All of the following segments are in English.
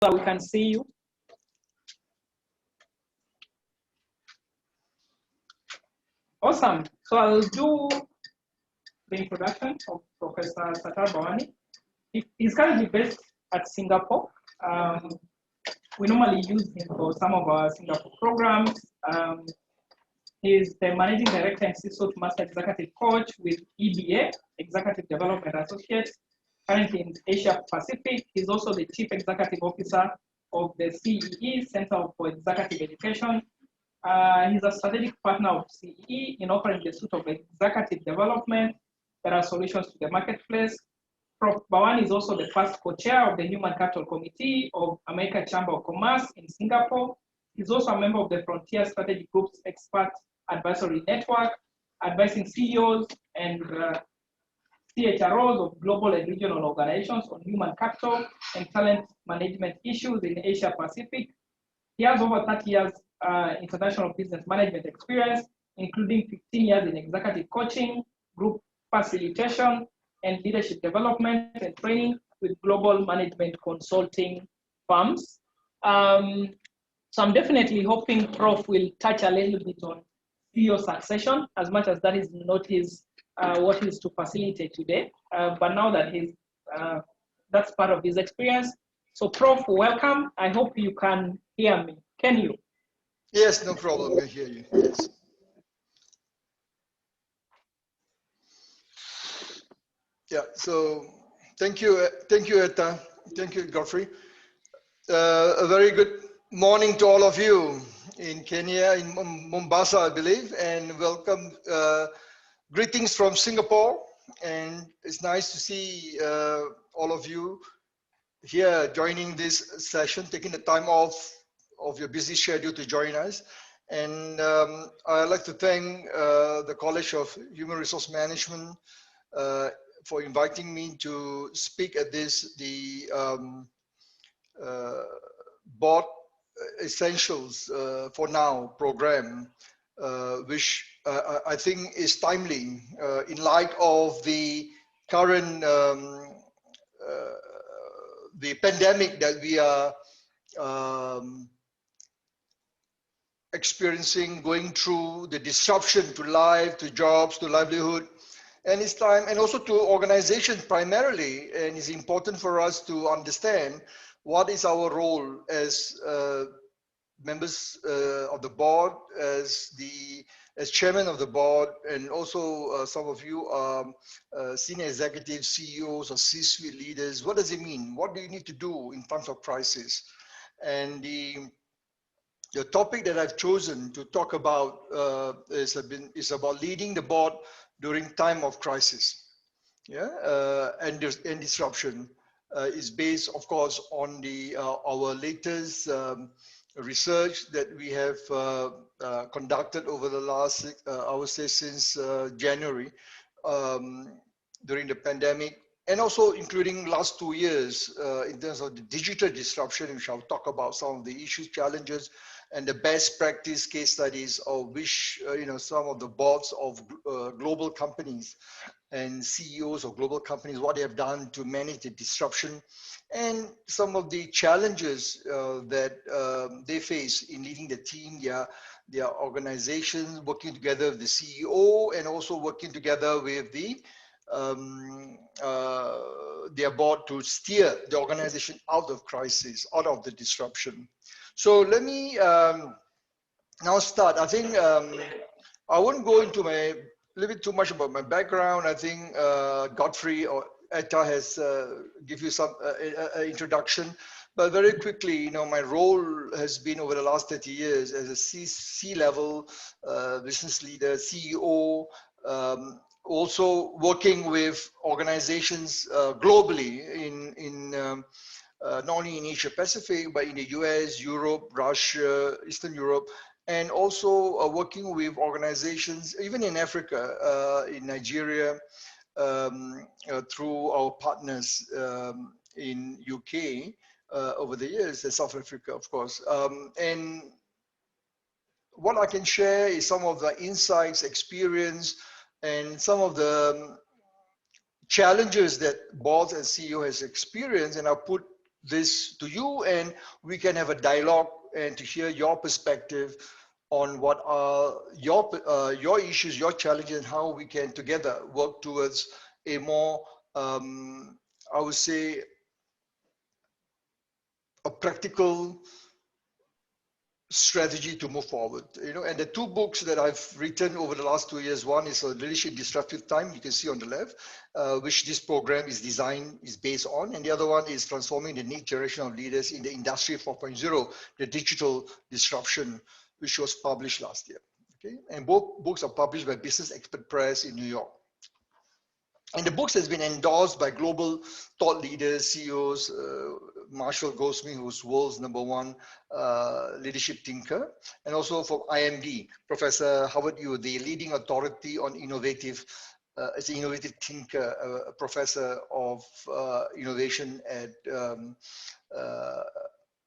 that we can see you. Awesome. So I'll do the introduction of Professor Satar Bawani. He's currently based at Singapore. We normally use him for some of our Singapore programs. He's the Managing Director and CISO Master Executive Coach with EDA, Executive Development Associates, currently in Asia Pacific. He's also the Chief Executive Officer of the CEE, Center for Executive Education. He's a strategic partner of CEE in offering the suite of executive development that are solutions to the marketplace. Prof. Bawani is also the first co-chair of the Human Capital Committee of American Chamber of Commerce in Singapore. He's also a member of the Frontier Strategy Group's Expert Advisory Network, advising CEOs and CHROs of global and regional organizations on human capital and talent management issues in Asia Pacific. He has over 30 years international business management experience, including 15 years in executive coaching, group facilitation, and leadership development and training with global management consulting firms. So I'm definitely hoping Prof will touch a little bit on CEO succession, as much as that is not his what he's to facilitate today. But now that that's part of his experience. So Prof, welcome. I hope you can hear me. Can you? Yes, no problem. I hear you. Yes. Yeah. So thank you, Etta. Thank you, Godfrey. A very good morning to all of you in Kenya, in Mombasa, I believe, and welcome. Greetings from Singapore, and it's nice to see all of you here joining this session, taking the time off of your busy schedule to join us. And I'd like to thank the College of Human Resource Management for inviting me to speak at the Board Essentials for Now program, which I think is timely in light of the current the pandemic that we are experiencing, going through, the disruption to life, to jobs, to livelihood. And it's time, and also to organizations primarily, and it's important for us to understand what is our role as members of the board, as chairman of the board, and also some of you are senior executives, CEOs, or C-suite leaders. What does it mean? What do you need to do in times of crisis? And the topic that I've chosen to talk about is about leading the board during time of crisis, and disruption. Is based, of course, on our latest research that we have conducted over the last, I would say, since January during the pandemic, and also including last 2 years in terms of the digital disruption, which I'll talk about some of the issues, challenges, and the best practice case studies of which some of the boards of global companies and CEOs of global companies, what they have done to manage the disruption, and some of the challenges that they face in leading the team, their organizations, working together with the CEO, and also working together with their board to steer the organization out of crisis, out of the disruption. So let me now start. I think I won't go into a little bit too much about my background. I think Godfrey or Etta has give you some introduction, but very quickly, my role has been over the last 30 years as a C-level business leader, CEO, also working with organizations globally in not only in Asia Pacific, but in the US, Europe, Russia, Eastern Europe, and also working with organizations, even in Africa, in Nigeria, through our partners in UK over the years, and South Africa, of course. And what I can share is some of the insights, experience, and some of the challenges that boards and CEO has experienced, and I'll put this to you, and we can have a dialogue and to hear your perspective on what are your issues, your challenges, and how we can together work towards a more, I would say, a practical strategy to move forward. And the two books that I've written over the last 2 years, one is Leadership Disruptive Time, you can see on the left, which this program is based on, and the other one is Transforming the Next Generation of Leaders in the Industry 4.0, the digital disruption, which was published last year. Okay, and both books are published by Business Expert Press in New York. And the books has been endorsed by global thought leaders, CEOs, Marshall Goldsmith, who's world's #1 leadership thinker, and also from IMD, Professor Howard Yu, the leading authority on innovative, as an innovative thinker, a professor of innovation at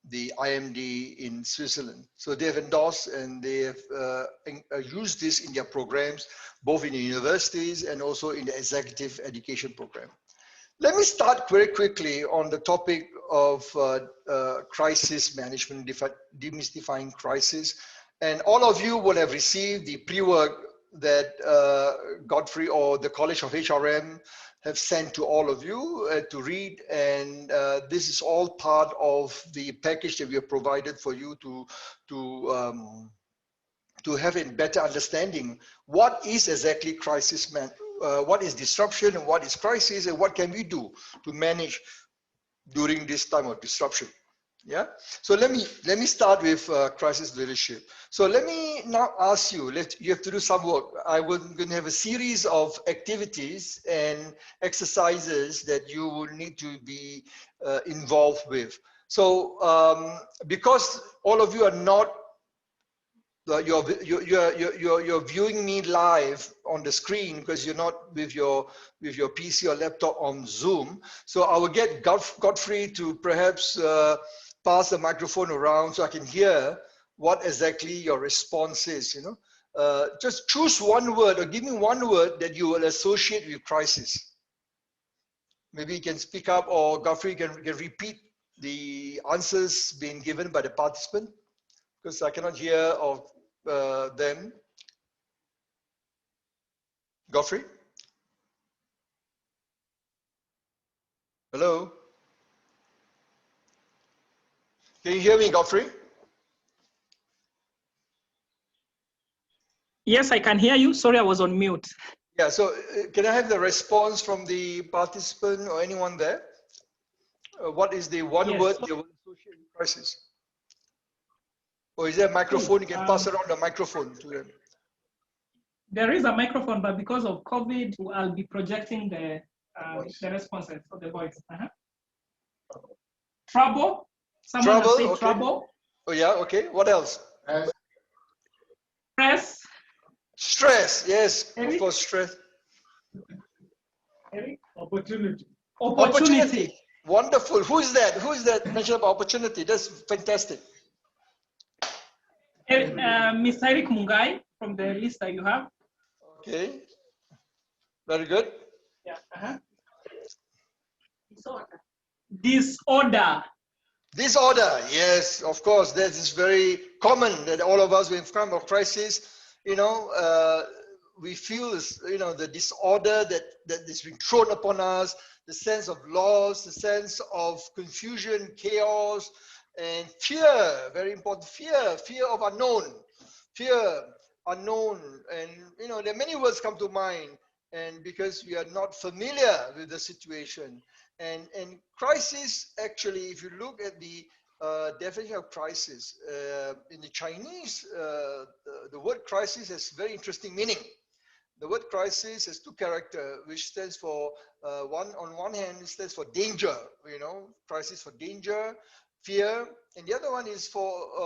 the IMD in Switzerland. So they have endorsed and they have used this in their programs, both in the universities and also in the executive education program. Let me start very quickly on the topic of crisis management, demystifying crisis. And all of you will have received the pre-work that Godfrey or the College of HRM have sent to all of you to read, and this is all part of the package that we have provided for you to have a better understanding what is exactly crisis, what is disruption and what is crisis, and what can we do to manage during this time of disruption. Yeah, so let me start with crisis leadership. So let me now ask you, you have to do some work. I'm going to have a series of activities and exercises that you will need to be involved with. So because all of you are not, you're viewing me live on the screen because you're not with your PC or laptop on Zoom. So I will get Godfrey to perhaps pass the microphone around so I can hear what exactly your response is. Just choose one word or give me one word that you will associate with crisis. Maybe you can speak up, or Godfrey can repeat the answers being given by the participant, because I cannot hear of them. Godfrey? Hello? Can you hear me, Godfrey? Yes, I can hear you. Sorry, I was on mute. Yeah, so can I have the response from the participant or anyone there? What is the one word you will associate with crisis? Or is there a microphone? You can pass around the microphone to them. There is a microphone, but because of COVID, I'll be projecting the responses of the voice. Trouble. Someone has said trouble. Oh yeah, okay. What else? Stress. Stress, yes. Eric? Of course, stress. Eric? Opportunity. Opportunity. Wonderful. Who is that? Who is that mention of opportunity? That's fantastic. Miss Eric Mungai from the list that you have. Okay. Very good. Yeah. Disorder. Disorder, yes, of course. That is very common that all of us, when time of crisis, we feel the disorder that is being thrown upon us, the sense of loss, the sense of confusion, chaos, and fear. Very important. Fear of unknown. And there are many words come to mind, and because we are not familiar with the situation. And crisis, actually, if you look at the definition of crisis, in the Chinese, the word crisis has very interesting meaning. The word crisis has two characters, which stands for, on one hand, it stands for danger, crisis for danger, fear, and the other one is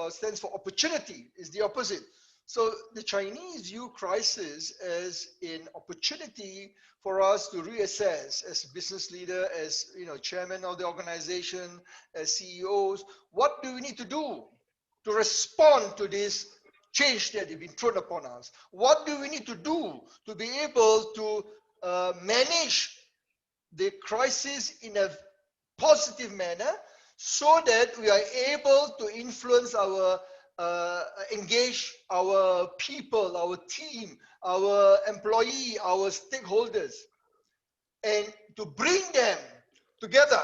stands for opportunity, is the opposite. So the Chinese view crisis as an opportunity for us to reassess as a business leader, as chairman of the organization, as CEOs, what do we need to do to respond to this change that has been thrown upon us? What do we need to do to be able to manage the crisis in a positive manner so that we are able to influence our, engage our people, our team, our employee, our stakeholders, and to bring them together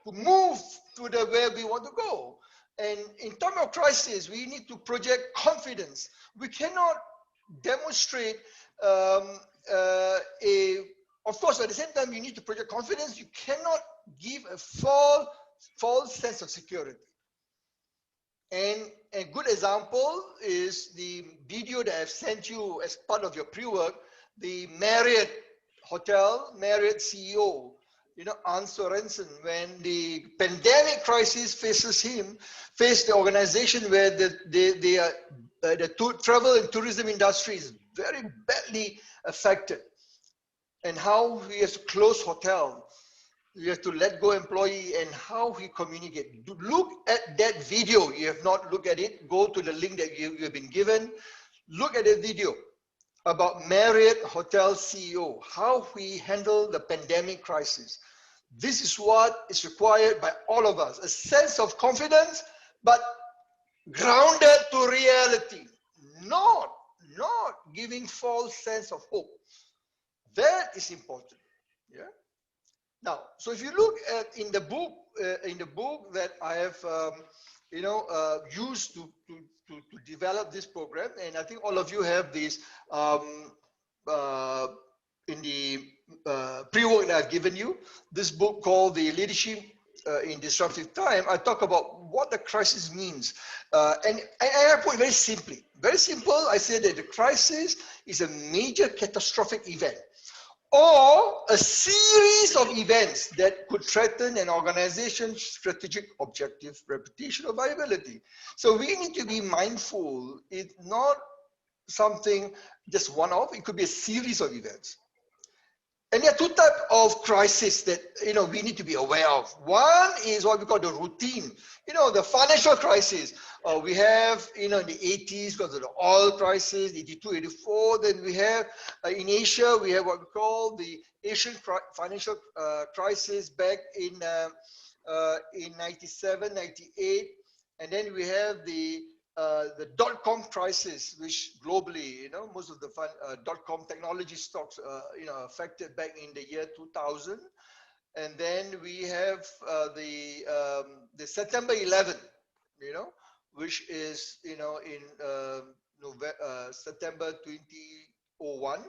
to move to the where we want to go. And in time of crisis, we need to project confidence. We cannot demonstrate of course, at the same time, you need to project confidence. You cannot give a false sense of security. And a good example is the video that I've sent you as part of your pre-work, the Marriott Hotel, Marriott CEO, Hans Sorensen, when the pandemic crisis faced the organization where the travel and tourism industry is very badly affected, and how he has to close hotel, you have to let go employee, and how he communicate. Look at that video. You have not looked at it, go to the link that you have been given. Look at the video about Marriott Hotel CEO, how he handled the pandemic crisis. This is what is required by all of us, a sense of confidence, but grounded to reality, not giving false sense of hope. That is important. Yeah. Now, so if you look at in the book that I have used to develop this program, and I think all of you have this in the pre-work that I've given you, this book called The Leadership in Disruptive Time. I talk about what the crisis means, and I put it very simply, very simple. I say that the crisis is a major catastrophic event, or a series of events that could threaten an organization's strategic objective, reputation, or viability. So we need to be mindful. It's not something just one-off. It could be a series of events. And there are two types of crises that we need to be aware of. One is what we call the routine. The financial crisis. We have in the 80s because of the oil crisis, 82, 84. Then we have in Asia, we have what we call the Asian financial crisis back in 97, 98. And then we have the dot-com crisis, which globally, most of the dot-com technology stocks, affected back in the year 2000. And then we have the September 11, which is, in September 2001.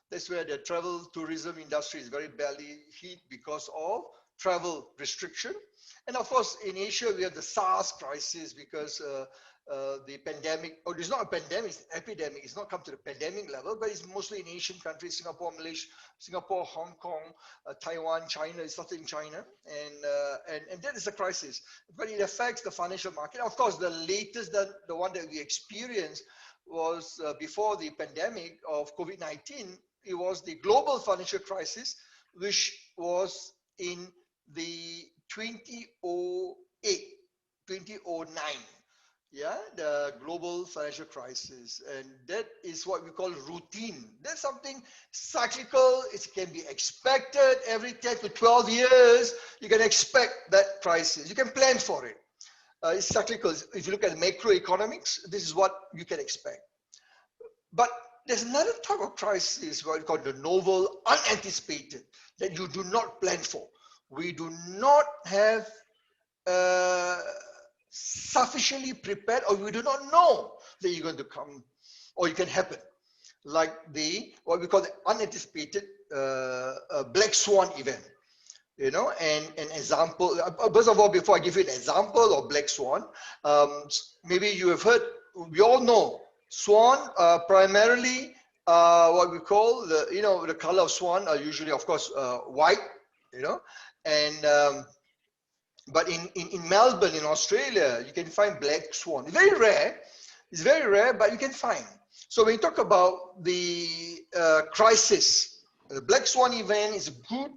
That's where the travel tourism industry is very badly hit because of travel restriction. And of course, in Asia, we have the SARS crisis because the pandemic, or it's not a pandemic, it's an epidemic. It's not come to the pandemic level, but it's mostly in Asian countries, Singapore, Malaysia, Hong Kong, Taiwan, China. It started in China, and that is a crisis. But it affects the financial market. Of course, the latest, the one that we experienced was before the pandemic of COVID-19. It was the global financial crisis, which was in the 2008, 2009. Yeah, the global financial crisis, and that is what we call routine. That's something cyclical. It can be expected every 10 to 12 years. You can expect that crisis. You can plan for it. It's cyclical. If you look at macroeconomics, this is what you can expect. But there's another type of crisis, what we call the novel, unanticipated, that you do not plan for. We do not have sufficiently prepared, or we do not know that you're going to come or it can happen, like what we call the unanticipated black swan event. And an example, first of all, before I give you an example of black swan, maybe you have heard, we all know swan primarily what we call the color of swan are usually, of course, white, and but in Melbourne, in Australia, you can find black swan. It's very rare. It's very rare, but you can find. So when you talk about the crisis, the black swan event is a good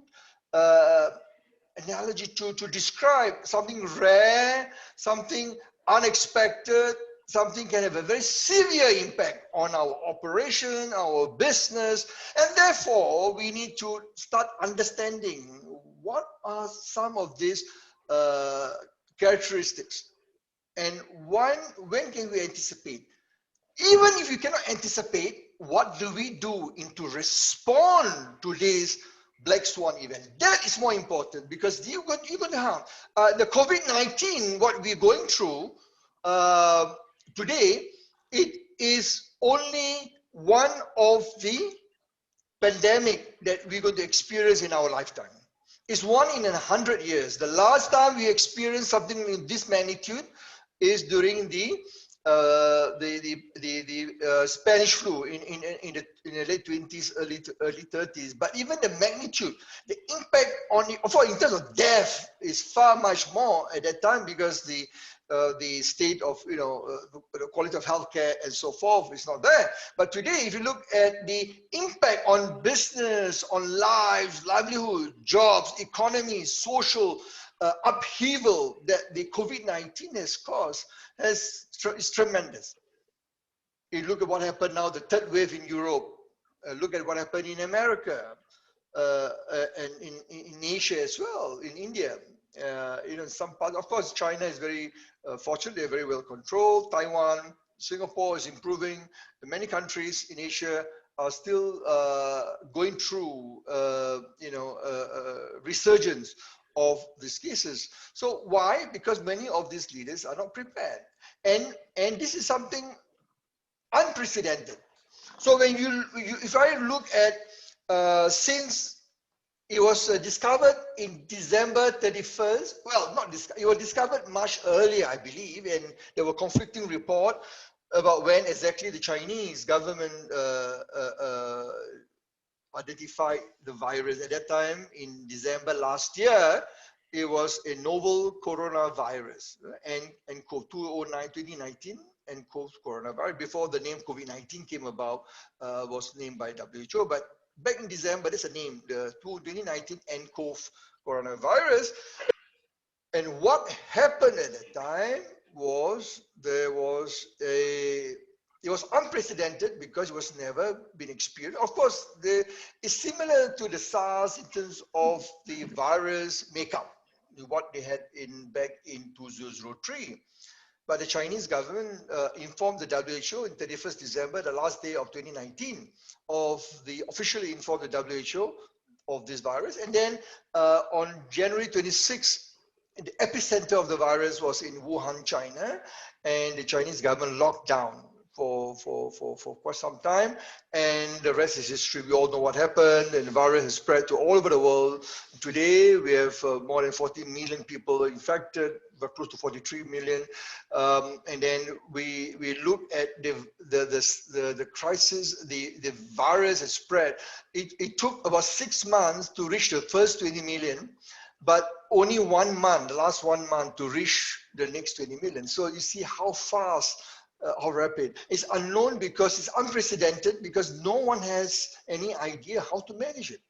analogy to describe something rare, something unexpected, something can have a very severe impact on our operation, our business, and therefore we need to start understanding what are some of these characteristics. And when can we anticipate? Even if you cannot anticipate, what do we do to respond to this black swan event? That is more important, because you're going to have the COVID-19, what we're going through today. It is only one of the pandemic that we're going to experience in our lifetime. It's one in 100 years. The last time we experienced something in this magnitude is during the Spanish flu in the late 20s, early 30s. But even the magnitude, the impact on it, in terms of death, is far much more at that time, because the state of the quality of healthcare and so forth is not there. But today, if you look at the impact on business, on lives, livelihood, jobs, economy, social upheaval that the COVID-19 has caused is tremendous. You look at what happened now, the third wave in Europe. Look at what happened in America, and in Asia as well, in India. Some part, of course, China is very fortunate; they're very well controlled. Taiwan, Singapore is improving. Many countries in Asia are still going through, resurgence of these cases. So why? Because many of these leaders are not prepared, and this is something unprecedented. So when if I look at since it was discovered in December 31st. Well, not discovered. It was discovered much earlier, I believe, and there were conflicting reports about when exactly the Chinese government identified the virus. At that time, in December last year, it was a novel coronavirus, nCoV 2019, nCoV coronavirus. Before the name COVID-19 came about, was named by WHO, but back in December, there's a name, the 2019 nCoV coronavirus. And what happened at that time was it was unprecedented, because it was never been experienced. Of course, it's similar to the SARS in terms of the virus makeup, what they had back in 2003. But the Chinese government informed the WHO on 31st December, the last day of 2019, officially informed the WHO of this virus. And then on January 26th, the epicenter of the virus was in Wuhan, China, and the Chinese government locked down for quite some time, and the rest is history. We all know what happened, and the virus has spread to all over the world. Today, we have more than 40 million people infected, close to 43 million. And then we look at the crisis, the virus has spread. It took about 6 months to reach the first 20 million, but only 1 month, the last 1 month, to reach the next 20 million. So you see how fast, how rapid. It's unknown because it's unprecedented, because no one has any idea how to manage it.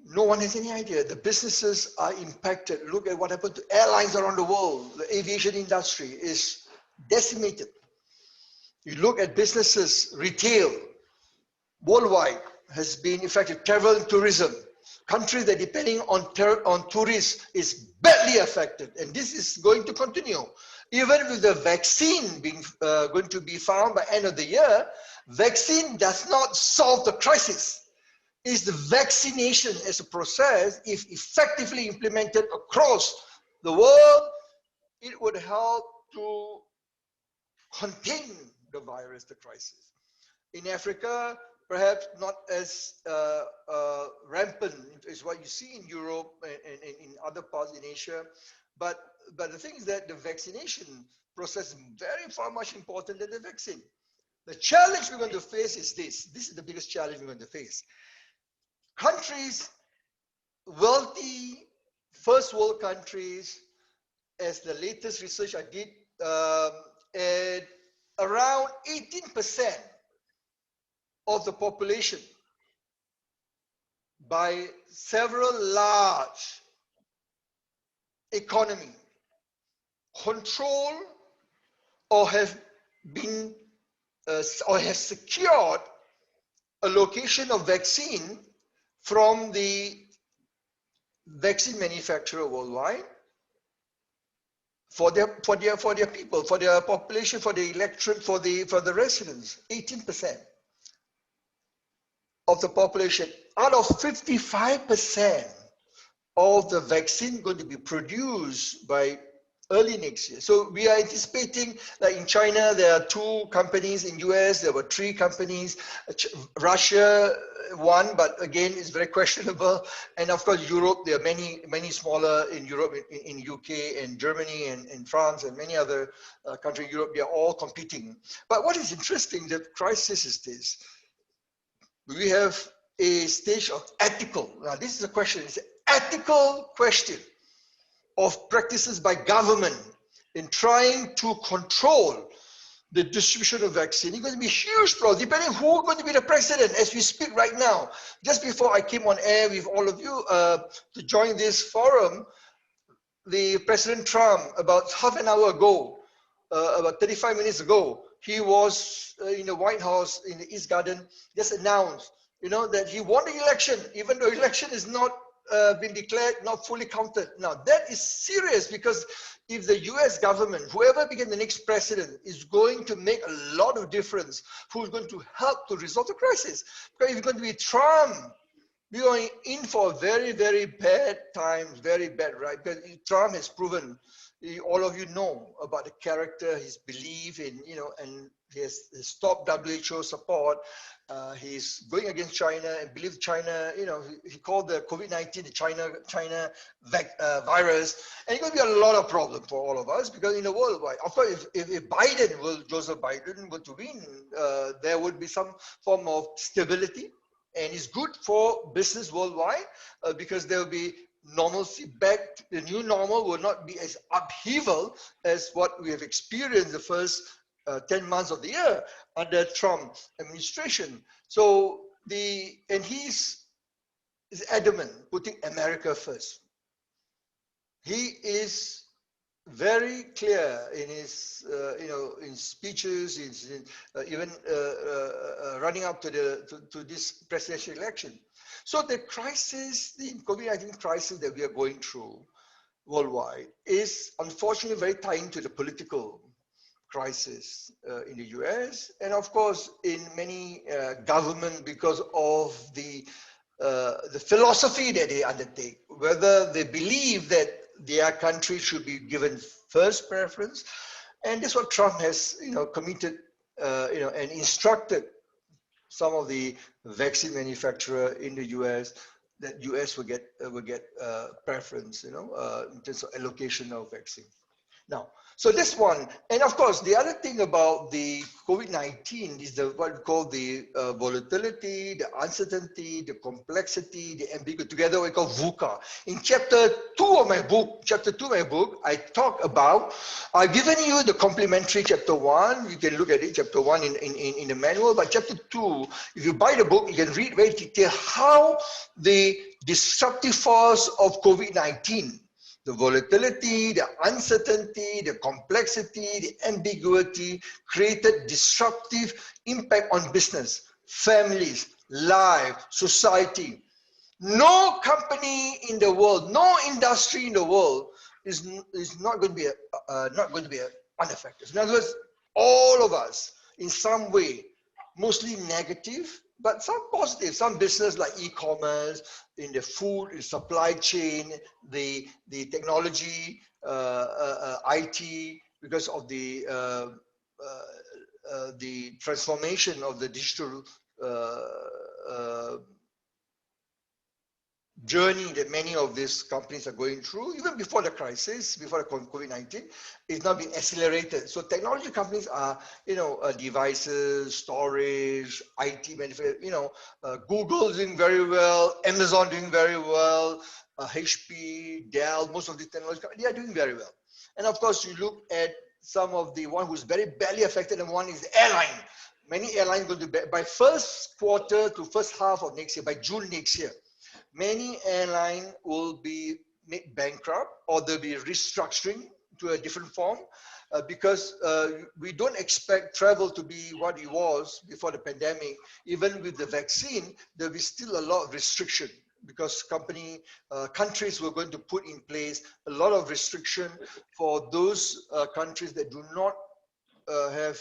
No one has any idea. The businesses are impacted. Look at what happened to airlines around the world. The aviation industry is decimated. You look at businesses, retail, worldwide has been affected. Travel and tourism. Countries that depending on tourists is badly affected. And this is going to continue. Even with the vaccine being going to be found by end of the year, vaccine does not solve the crisis. It's the vaccination as a process, if effectively implemented across the world, it would help to contain the virus, the crisis. In Africa, perhaps not as rampant as what you see in Europe and in other parts in Asia, but the thing is that the vaccination process is very far much important than the vaccine. The challenge we're going to face is this. This is the biggest challenge we're going to face. Countries, wealthy, first world countries, as the latest research I did, around 18% of the population by several large economy control or have been or have secured a location of vaccine from the vaccine manufacturer worldwide, for their people, for their population, for the electorate, for the residents. 18% of the population out of 55% of the vaccine going to be produced by early next year. So we are anticipating, like in China, there are 2 companies. In US, there were 3 companies. Russia, 1, but again, it's very questionable. And of course, Europe, there are many smaller in Europe, in UK and Germany and France and many other countries in Europe. They are all competing. But what is interesting, the crisis is this. We have a stage of ethical. Now, this is a question. It's an ethical question of practices by government in trying to control the distribution of vaccine. It's going to be a huge problem, depending who's going to be the president as we speak right now. Just before I came on air with all of you to join this forum, the President Trump, about half an hour ago, about 35 minutes ago, he was in the White House in the East Garden, just announced, that he won the election, even though election is not been declared, not fully counted. Now that is serious, because if the US government, whoever became the next president, is going to make a lot of difference, who's going to help to resolve the crisis. Because if it's going to be Trump, we are in for very, very bad times, very bad, right? Because Trump has proven, all of you know about the character, his belief in, and he has stopped WHO support. He's going against China and believes China, he called the COVID-19 the China virus. And it's going to be a lot of problem for all of us, because in the worldwide, of course, if Joseph Biden were to win, there would be some form of stability. And it's good for business worldwide because there will be normalcy back. The new normal will not be as upheaval as what we have experienced the first 10 months of the year under Trump administration. So he's adamant, putting America first. He is very clear in his, in speeches, even running up to this presidential election. So the crisis, the COVID-19 crisis that we are going through worldwide is unfortunately very tied into the political crisis in the US, and of course in many governments, because of the philosophy that they undertake, whether they believe that their country should be given first preference. And this is what Trump has, committed, and instructed some of the vaccine manufacturer in the US, that US will get preference, in terms of allocation of vaccine. Now, so this one, and of course, the other thing about the COVID-19 is what we call the volatility, the uncertainty, the complexity, the ambiguity, together we call VUCA. In chapter 2 of my book, I talk about, I've given you the complementary chapter 1, you can look at it, chapter 1 in the manual, but chapter 2, if you buy the book, you can read very detailed how the disruptive force of COVID-19, the volatility, the uncertainty, the complexity, the ambiguity created disruptive impact on business, families, life, society. No company in the world, no industry in the world is not going to be unaffected. In other words, all of us in some way, mostly negative, but some positive, some business like e-commerce, in the food, in supply chain, the technology, IT, because of the transformation of the digital journey that many of these companies are going through, even before the crisis, before the COVID-19, is now being accelerated. So technology companies are, devices, storage, IT manufacturing, Google doing very well, Amazon doing very well, HP, Dell, most of the technology companies, they are doing very well. And of course, you look at some of the one who's very badly affected, and one is the airline. Many airlines going to, by first quarter to first half of next year, by June next year, many airlines will be made bankrupt, or they'll be restructuring to a different form, because we don't expect travel to be what it was before the pandemic. Even with the vaccine, there'll be still a lot of restriction. because countries were going to put in place a lot of restriction for those countries that do not have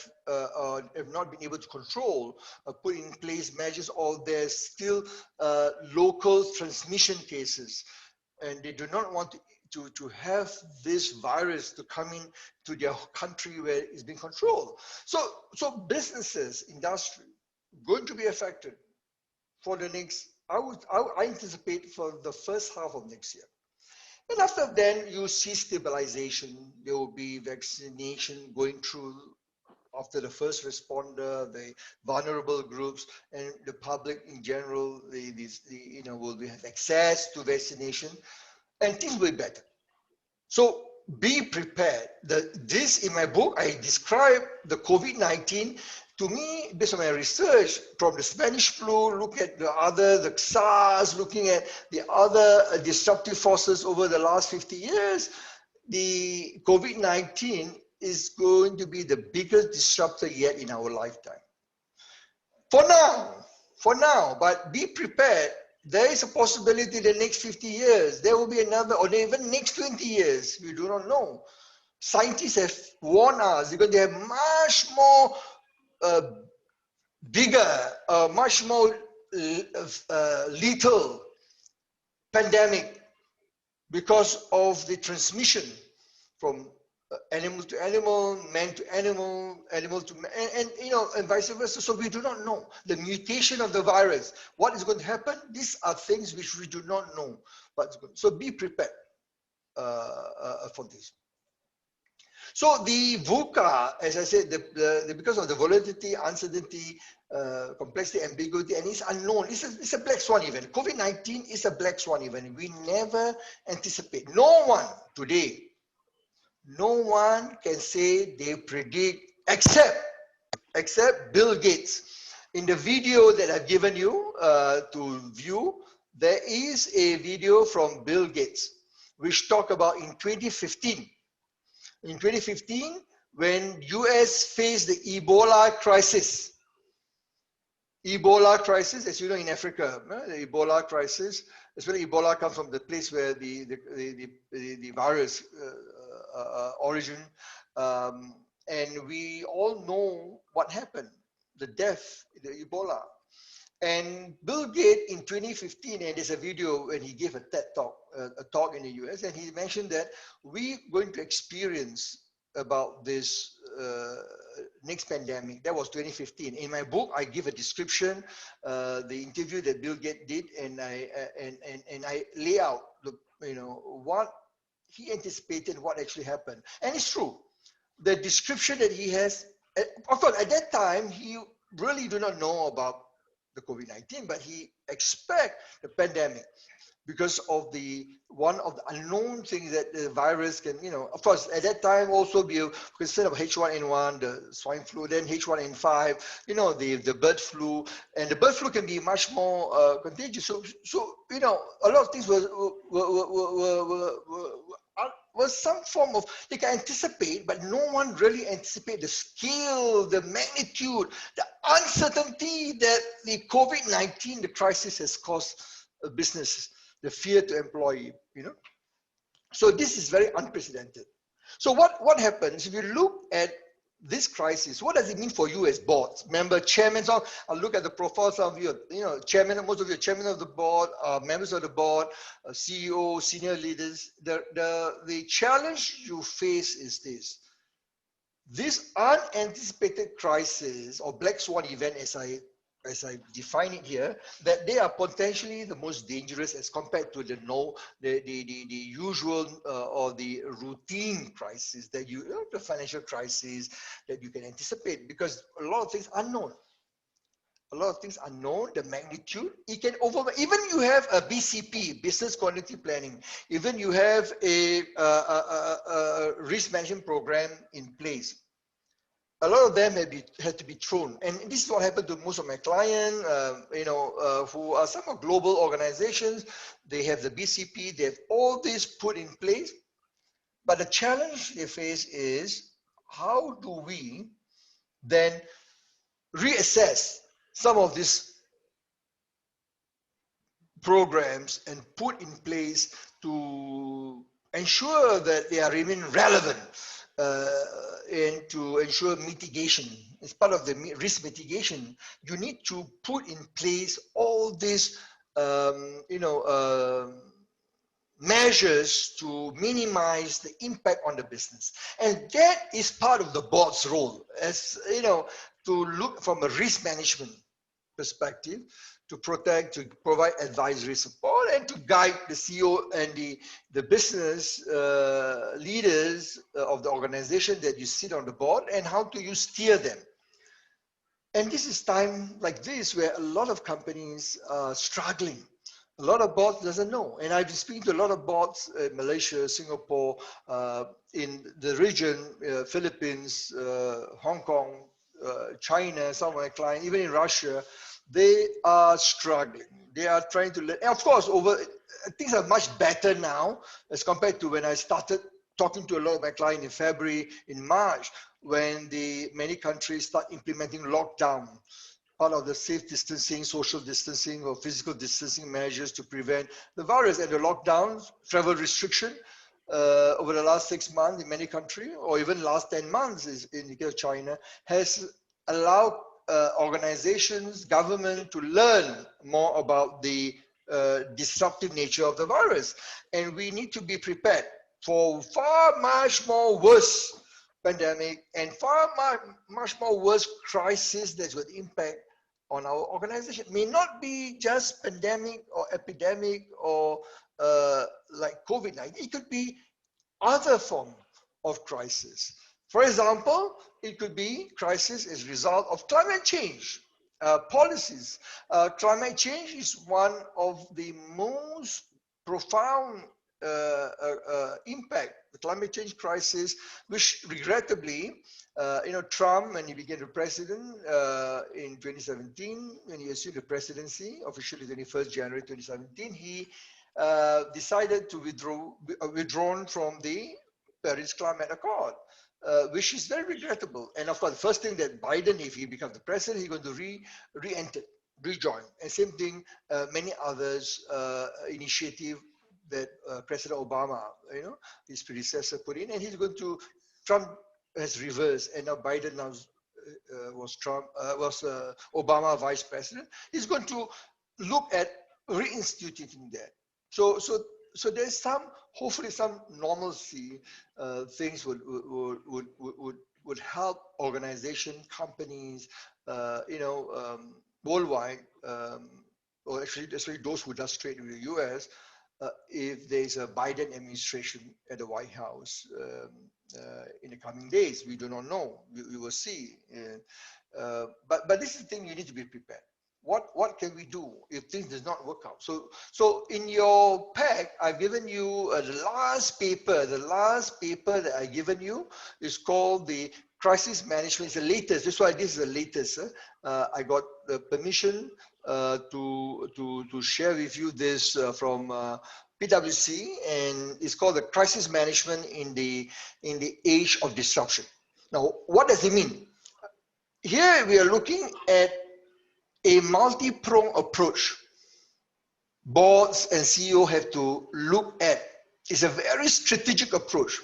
not been able to control, put in place measures, or there's still local transmission cases, and they do not want to have this virus to come in to their country where it's being controlled. So businesses, industry, going to be affected for the next, I anticipate for the first half of next year. And after then, you see stabilization. There will be vaccination going through after the first responder, the vulnerable groups, and the public in general. Will have access to vaccination, and things will be better. So be prepared. This in my book, I describe the COVID-19. To me, based on my research from the Spanish flu, look at the SARS, looking at the other disruptive forces over the last 50 years, the COVID-19 is going to be the biggest disruptor yet in our lifetime. For now, but be prepared. There is a possibility the next 50 years, there will be another, or even next 20 years, we do not know. Scientists have warned us, they're going to have much more bigger, much more lethal pandemic because of the transmission from animal to animal, man to animal, animal to man, and vice versa. So we do not know the mutation of the virus. What is going to happen? These are things which we do not know. So be prepared for this. So the VUCA, as I said, because of the volatility, uncertainty, complexity, ambiguity, and it's unknown. It's a black swan event. COVID-19 is a black swan event. We never anticipate. No one today, no one can say they predict, except Bill Gates. In the video that I've given you to view, there is a video from Bill Gates, which talk about in 2015. In 2015, when US faced the Ebola crisis, as you know, in Africa, the Ebola crisis, especially Ebola comes from the place where the virus origin, and we all know what happened, the death, the Ebola. And Bill Gates in 2015, and there's a video when he gave a TED talk, a talk in the US, and he mentioned that we're going to experience about this next pandemic. That was 2015. In my book, I give a description, the interview that Bill Gates did, and I lay out what he anticipated, what actually happened, and it's true. The description that he has, of course, at that time he really do not know about the COVID-19, but he expect the pandemic because of one of the unknown things that the virus can, of course, at that time also be concerned of H1N1, the swine flu, then H1N5, the bird flu, and the bird flu can be much more contagious. So a lot of things was some form of, they can anticipate, but no one really anticipate the scale, the magnitude, the uncertainty that the COVID-19, the crisis has caused businesses, the fear to employ, So this is very unprecedented. So what happens if you look at this crisis? What does it mean for you as boards, member, chairmen? So I'll look at the profiles of you, chairman, most of you are chairman of the board, members of the board, CEO, senior leaders. The challenge you face is this unanticipated crisis or black swan event, as I define it here, that they are potentially the most dangerous as compared to the usual or the routine crisis that the financial crisis that you can anticipate, because a lot of things unknown. The magnitude, it can overwhelm. Even you have a BCP, business continuity planning, even you have a risk management program in place. A lot of them had to be thrown, and this is what happened to most of my clients. Who are some of global organizations. They have the BCP, they have all this put in place, but the challenge they face is how do we then reassess some of these programs and put in place to ensure that they are remain relevant and to ensure mitigation. As part of the risk mitigation, you need to put in place all these measures to minimize the impact on the business. And that is part of the board's role, as you know, to look from a risk management perspective, to protect, to provide advisory support, and to guide the CEO and the business leaders of the organization that you sit on the board, and how do you steer them. And this is time like this where a lot of companies are struggling. A lot of boards doesn't know. And I've been speaking to a lot of boards in Malaysia, Singapore, in the region, Philippines, Hong Kong, China, some of my clients, even in Russia. They are struggling. They are trying to learn. And of course, things are much better now as compared to when I started talking to a lot of my clients in February, in March, when many countries start implementing lockdown, part of the safe distancing, social distancing, or physical distancing measures to prevent the virus. And the lockdowns, travel restriction over the last 6 months in many countries, or even last 10 months in the case of China, has allowed organizations, government to learn more about the disruptive nature of the virus. And we need to be prepared for far much more worse pandemic and much more worse crisis that would impact on our organization. It may not be just pandemic or epidemic or like COVID-19. It could be other form of crisis. For example, it could be crisis as a result of climate change policies. Climate change is one of the most profound impact, the climate change crisis, which regrettably, Trump, when he became the president in 2017, when he assumed the presidency, officially 21st January 2017, he decided to withdrawn from the Paris Climate Accord, which is very regrettable. And of course, the first thing that Biden, if he becomes the president, he's going to re-enter, rejoin. And same thing, many others initiative that President Obama, his predecessor put in, and he's going to, Trump has reversed, and now Biden now was Obama vice president. He's going to look at reinstituting that. So there's hopefully some normalcy. Things would help organizations, companies, worldwide, or actually those who does trade in the US. If there's a Biden administration at the White House in the coming days, we do not know. We will see. But this is the thing, you need to be prepared. What can we do if things does not work out? So in your pack, I've given you the last paper. The last paper that I've given you is called the Crisis Management. It's the latest. That's why this is the latest. I got the permission to share with you this from PwC, and it's called the Crisis Management in the Age of Disruption. Now, what does it mean? Here we are looking at a multi-pronged approach. Boards and CEO have to look at. It's a very strategic approach.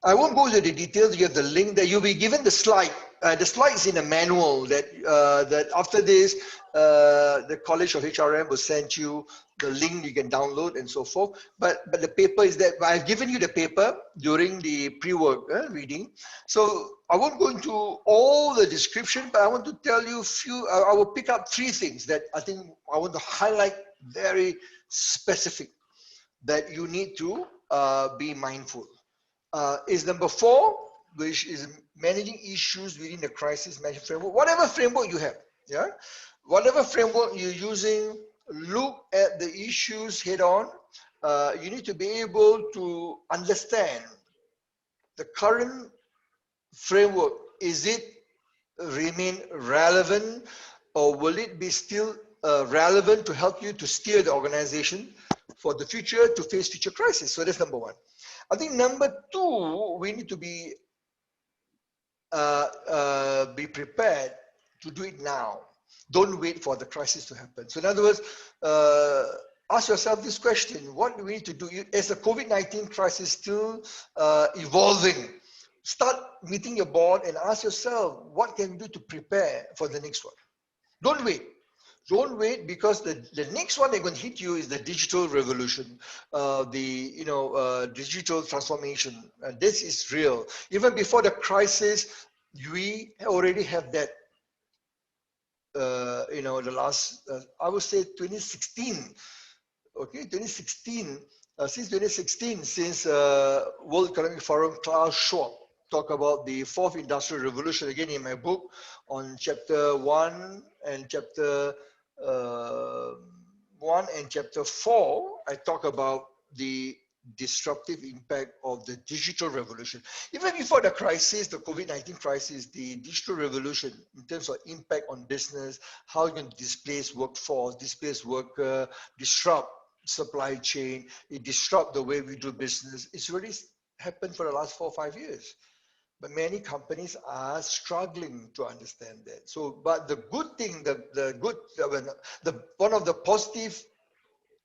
I won't go into the details. You have the link there. You'll be given the slide. The slide is in a manual that after this, the College of HRM will send you the link you can download and so forth. But the paper is there. I've given you the paper during the pre-work reading. So I won't go into all the description, but I want to tell you a few. I will pick up 3 things that I think I want to highlight very specific that you need to be mindful. Is number 4, which is managing issues within the crisis management framework. Whatever framework you have, whatever framework you're using, look at the issues head on. You need to be able to understand the current framework. Is it remain relevant, or will it be still relevant to help you to steer the organization for the future, to face future crises? So that's number 1. I think number 2, we need to be prepared to do it now. Don't wait for the crisis to happen. So in other words, ask yourself this question: what do we need to do? As the COVID-19 crisis still evolving, start meeting your board and ask yourself, what can we do to prepare for the next one? Don't wait. Don't wait, because the next one they're going to hit you is the digital revolution, digital transformation. And this is real. Even before the crisis, we already have that. The last, I would say 2016. Okay, 2016. Since 2016, since World Economic Forum, Klaus Schwab talk about the fourth industrial revolution. Again, in my book on chapter 1 and chapter 4, I talk about the disruptive impact of the digital revolution. Even before the crisis, the COVID-19 crisis, the digital revolution in terms of impact on business, how you can displace workforce, displace worker, disrupt supply chain, it disrupt the way we do business. It's already happened for the last 4 or 5 years. But many companies are struggling to understand that. So, but the good thing, one of the positive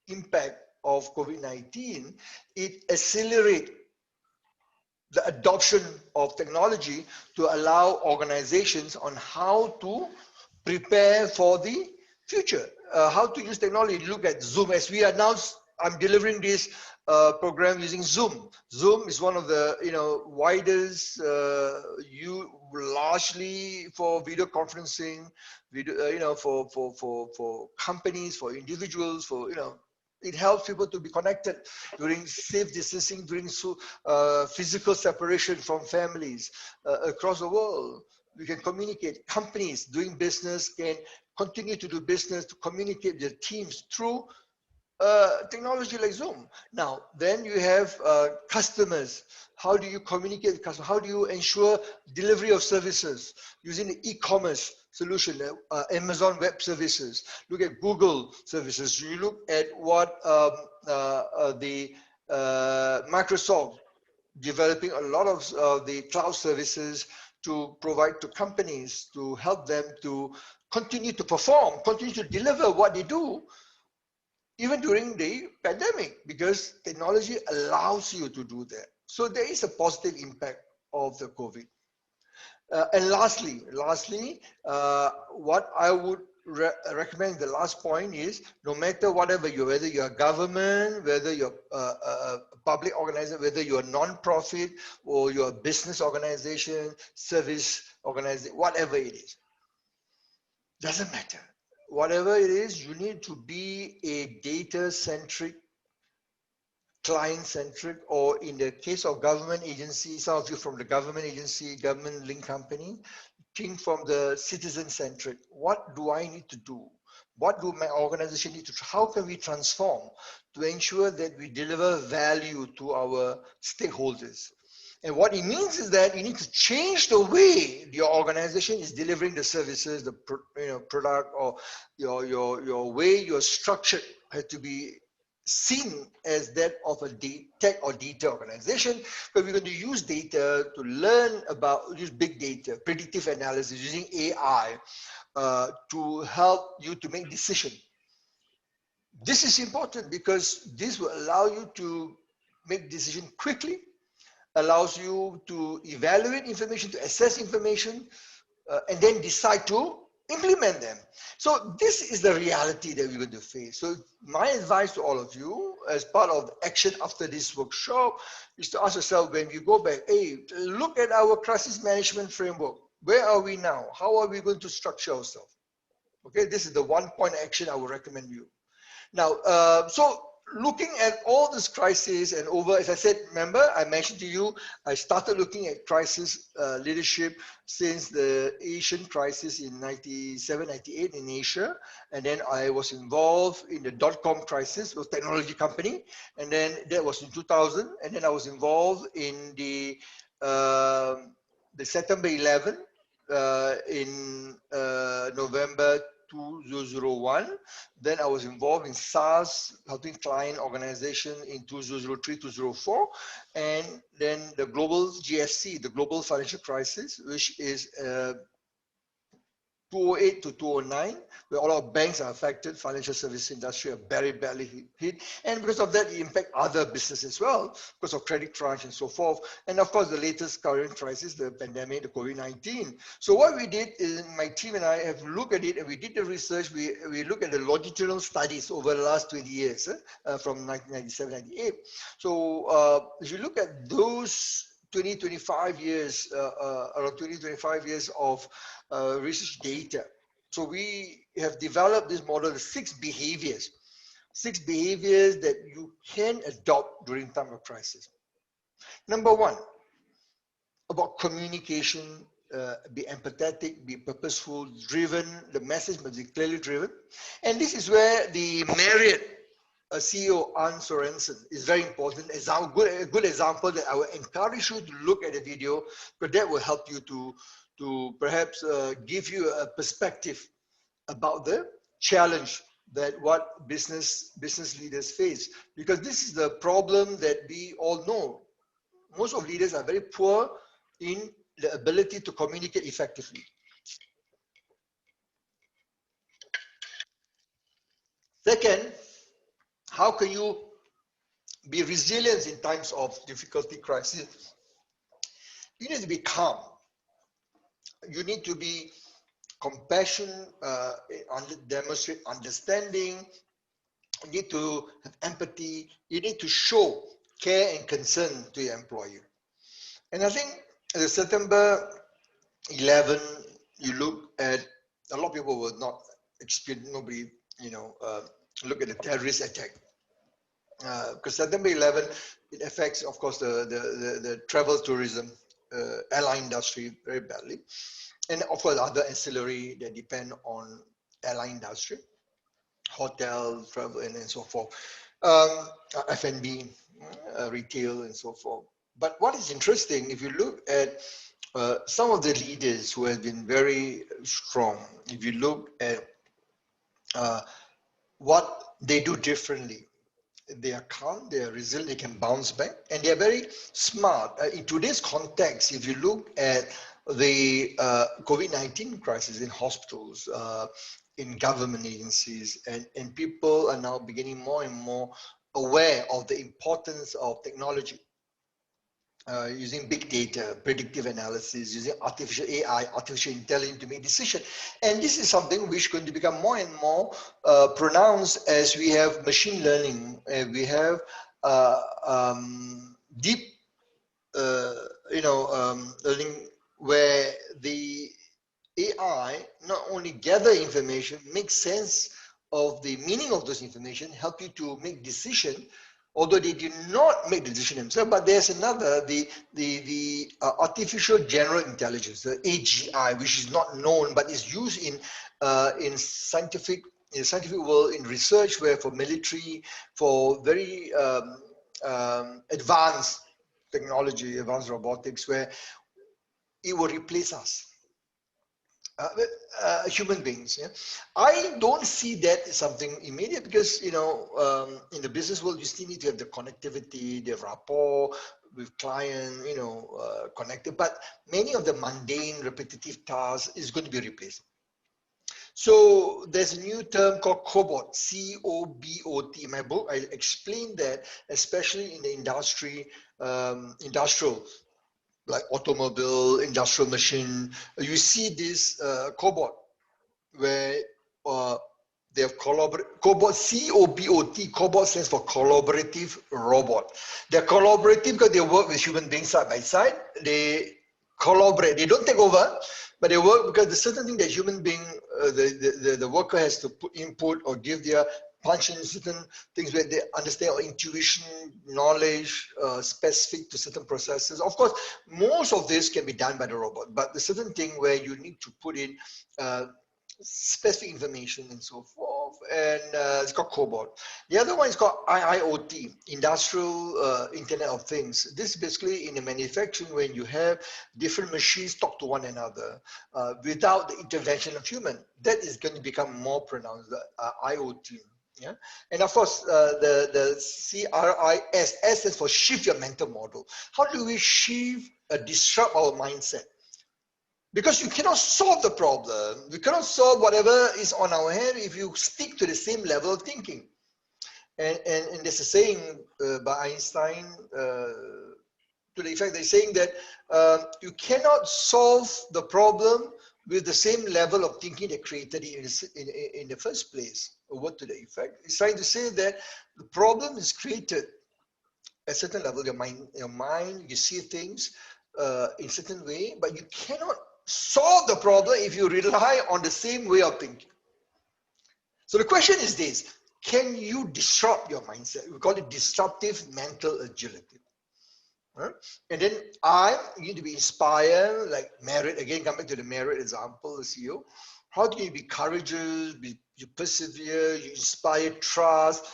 impact of COVID-19, it accelerates the adoption of technology to allow organizations on how to prepare for the future, how to use technology. Look at Zoom. As we are now, I'm delivering this program using Zoom. Zoom is one of the widest, largely for video conferencing, video, for companies, for individuals, for it helps people to be connected during safe distancing, during physical separation from families across the world. We can communicate. Companies doing business can continue to do business, to communicate their teams through technology like Zoom. Now, then you have customers. How do you communicate with customers? How do you ensure delivery of services using the e-commerce solution, Amazon Web Services? Look at Google services. You look at what Microsoft developing a lot of the cloud services to provide to companies to help them to continue to perform, continue to deliver what they do, even during the pandemic, because technology allows you to do that. So there is a positive impact of the COVID. And lastly, what I would recommend, the last point is, no matter whatever you, whether you're a government, whether you're a public organization, whether you're a non-profit or you're a business organization, service organization, whatever it is, doesn't matter. Whatever it is, you need to be a data-centric, client-centric, or in the case of government agency, some of you from the government agency, government link company, think from the citizen-centric. What do I need to do? What do my organization need to do? How can we transform to ensure that we deliver value to our stakeholders? And what it means is that you need to change the way your organization is delivering the services, the product, or your way you're structured has to be seen as that of a tech or data organization, where we're going to use data to learn about, use big data, predictive analysis, using AI to help you to make decisions. This is important because this will allow you to make decisions quickly, allows you to evaluate information, to assess information, and then decide to implement them. So this is the reality that we're going to face. So my advice to all of you, as part of the action after this workshop, is to ask yourself, when you go back, hey, look at our crisis management framework. Where are we now? How are we going to structure ourselves? Okay, this is the one point action I would recommend you. Now, so looking at all this crisis and over, as I said, remember, I mentioned to you, I started looking at crisis leadership since the Asian crisis in 97, 98 in Asia. And then I was involved in the dot-com crisis with technology company. And then that was in 2000. And then I was involved in the September 11 in November 2001. Then I was involved in SARS, helping client organization in 2003, 2004. And then the global GFC, the global financial crisis, which is 2008 to 2009, where a lot of banks are affected, financial service industry are very badly hit, and because of that, it impact other businesses as well, because of credit crunch and so forth, and of course, the latest current crisis, the pandemic, the COVID-19. So what we did is, my team and I have looked at it, and we did the research, we looked at the longitudinal studies over the last 20 years, from 1997, 98. So if you look at those 25 years, around 25 years of research data. So we have developed this model of six behaviors that you can adopt during time of crisis. Number one, about communication, be empathetic, be purposeful, driven. The message must be clearly driven. And this is where the Marriott CEO Ann Sorensen is very important. A good example that I would encourage you to look at the video, because that will help you to perhaps give you a perspective about the challenge that what business leaders face. Because this is the problem that we all know. Most of leaders are very poor in the ability to communicate effectively. Second, how can you be resilient in times of difficulty, crisis? You need to be calm. You need to be compassion, demonstrate understanding. You need to have empathy. You need to show care and concern to your employer. And I think the September 11, you look at, a lot of people will not experience, nobody, look at the terrorist attack. Because September 11, it affects, of course, the travel tourism, airline industry very badly. And of course, other ancillary that depend on airline industry, hotel, travel, and so forth, F&B, retail, and so forth. But what is interesting, if you look at some of the leaders who have been very strong, if you look at what they do differently, they are calm, they are resilient, they can bounce back, and they are very smart. In today's context, if you look at the COVID-19 crisis in hospitals, in government agencies, and people are now beginning more and more aware of the importance of technology, using big data, predictive analysis, using artificial AI, artificial intelligence to make decisions. And this is something which is going to become more and more pronounced as we have machine learning, and we have deep, learning, where the AI not only gather information, make sense of the meaning of those information, help you to make decision, although they do not make the decision themselves. But there's another, the artificial general intelligence, the AGI, which is not known but is used in scientific world, in research, where for military, for very advanced technology, advanced robotics, where it will replace us. Human beings. Yeah? I don't see that as something immediate, because in the business world, you still need to have the connectivity, the rapport with client, connected. But many of the mundane, repetitive tasks is going to be replaced. So there's a new term called cobot, C-O-B-O-T. In my book, I explain that, especially in the industrial, like automobile, industrial machine, you see this cobot, where they have cobot, C-O-B-O-T. Cobot stands for collaborative robot. They're collaborative because they work with human beings side by side. They collaborate. They don't take over, but they work because the certain thing that human being, the worker has to put input or give their punch in certain things where they understand, or intuition, knowledge, specific to certain processes. Of course, most of this can be done by the robot, but the certain thing where you need to put in specific information and so forth, and it's called cobot. The other one is called IIoT, Industrial Internet of Things. This is basically in the manufacturing, when you have different machines talk to one another without the intervention of human. That is going to become more pronounced, IoT. Yeah, and of course the CRIS, S stands for shift your mental model. How do we shift, disrupt our mindset? Because you cannot solve the problem. You cannot solve whatever is on our hand if you stick to the same level of thinking. And there's a saying by Einstein to the effect they're saying that you cannot solve the problem with the same level of thinking that created it in the first place. A word to the effect. It's trying to say that the problem is created at a certain level. Your mind, you see things in a certain way, but you cannot solve the problem if you rely on the same way of thinking. So the question is this: can you disrupt your mindset? We call it disruptive mental agility. Right? And then you need to be inspired, like merit. Again, come back to the merit example, the CEO. How do you be courageous, you persevere, you inspire trust?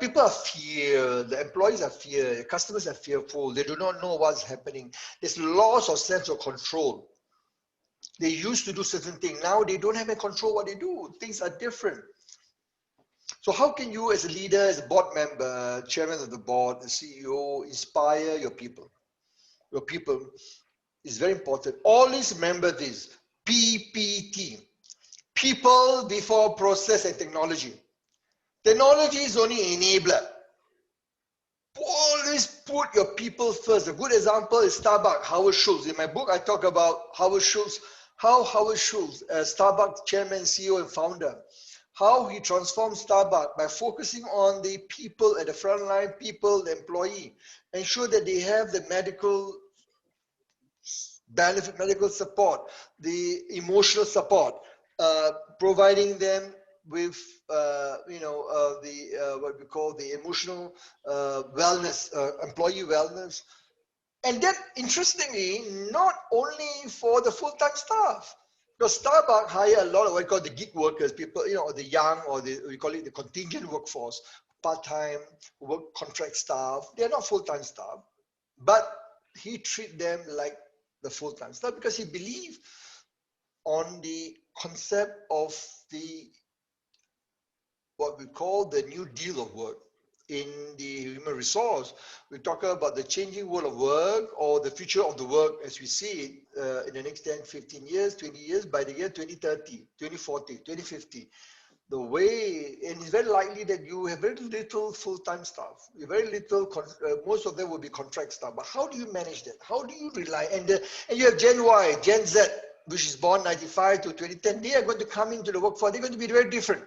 People are fear, the employees are fear, customers are fearful, they do not know what's happening. There's loss of sense of control. They used to do certain things, now they don't have any control what they do. Things are different. So how can you as a leader, as a board member, chairman of the board, the CEO, inspire your people? Your people is very important. Always remember this, PPT. People before process and technology. Technology is only an enabler. Always put your people first. A good example is Starbucks, Howard Schultz. In my book, I talk about Howard Schultz, how Howard Schultz, Starbucks chairman, CEO, and founder, how he transformed Starbucks by focusing on the people at the front line, people, the employee, ensure that they have the medical benefit, medical support, the emotional support, providing them with what we call the emotional wellness, employee wellness. And that, interestingly, not only for the full-time staff, because Starbucks hire a lot of what we call the gig workers, people, the young, or we call it the contingent workforce, part-time, work contract staff. They're not full-time staff, but he treat them like the full-time staff because he believed on the concept of what we call the new deal of work. In the human resource, we talk about the changing world of work, or the future of the work as we see it in the next 10, 15 years, 20 years, by the year 2030, 2040, 2050. The way, and it's very likely that you have very little full-time staff. Very little, most of them will be contract staff. But how do you manage that? How do you rely? And you have Gen Y, Gen Z, which is born 95 to 2010. They are going to come into the workforce. They're going to be very different.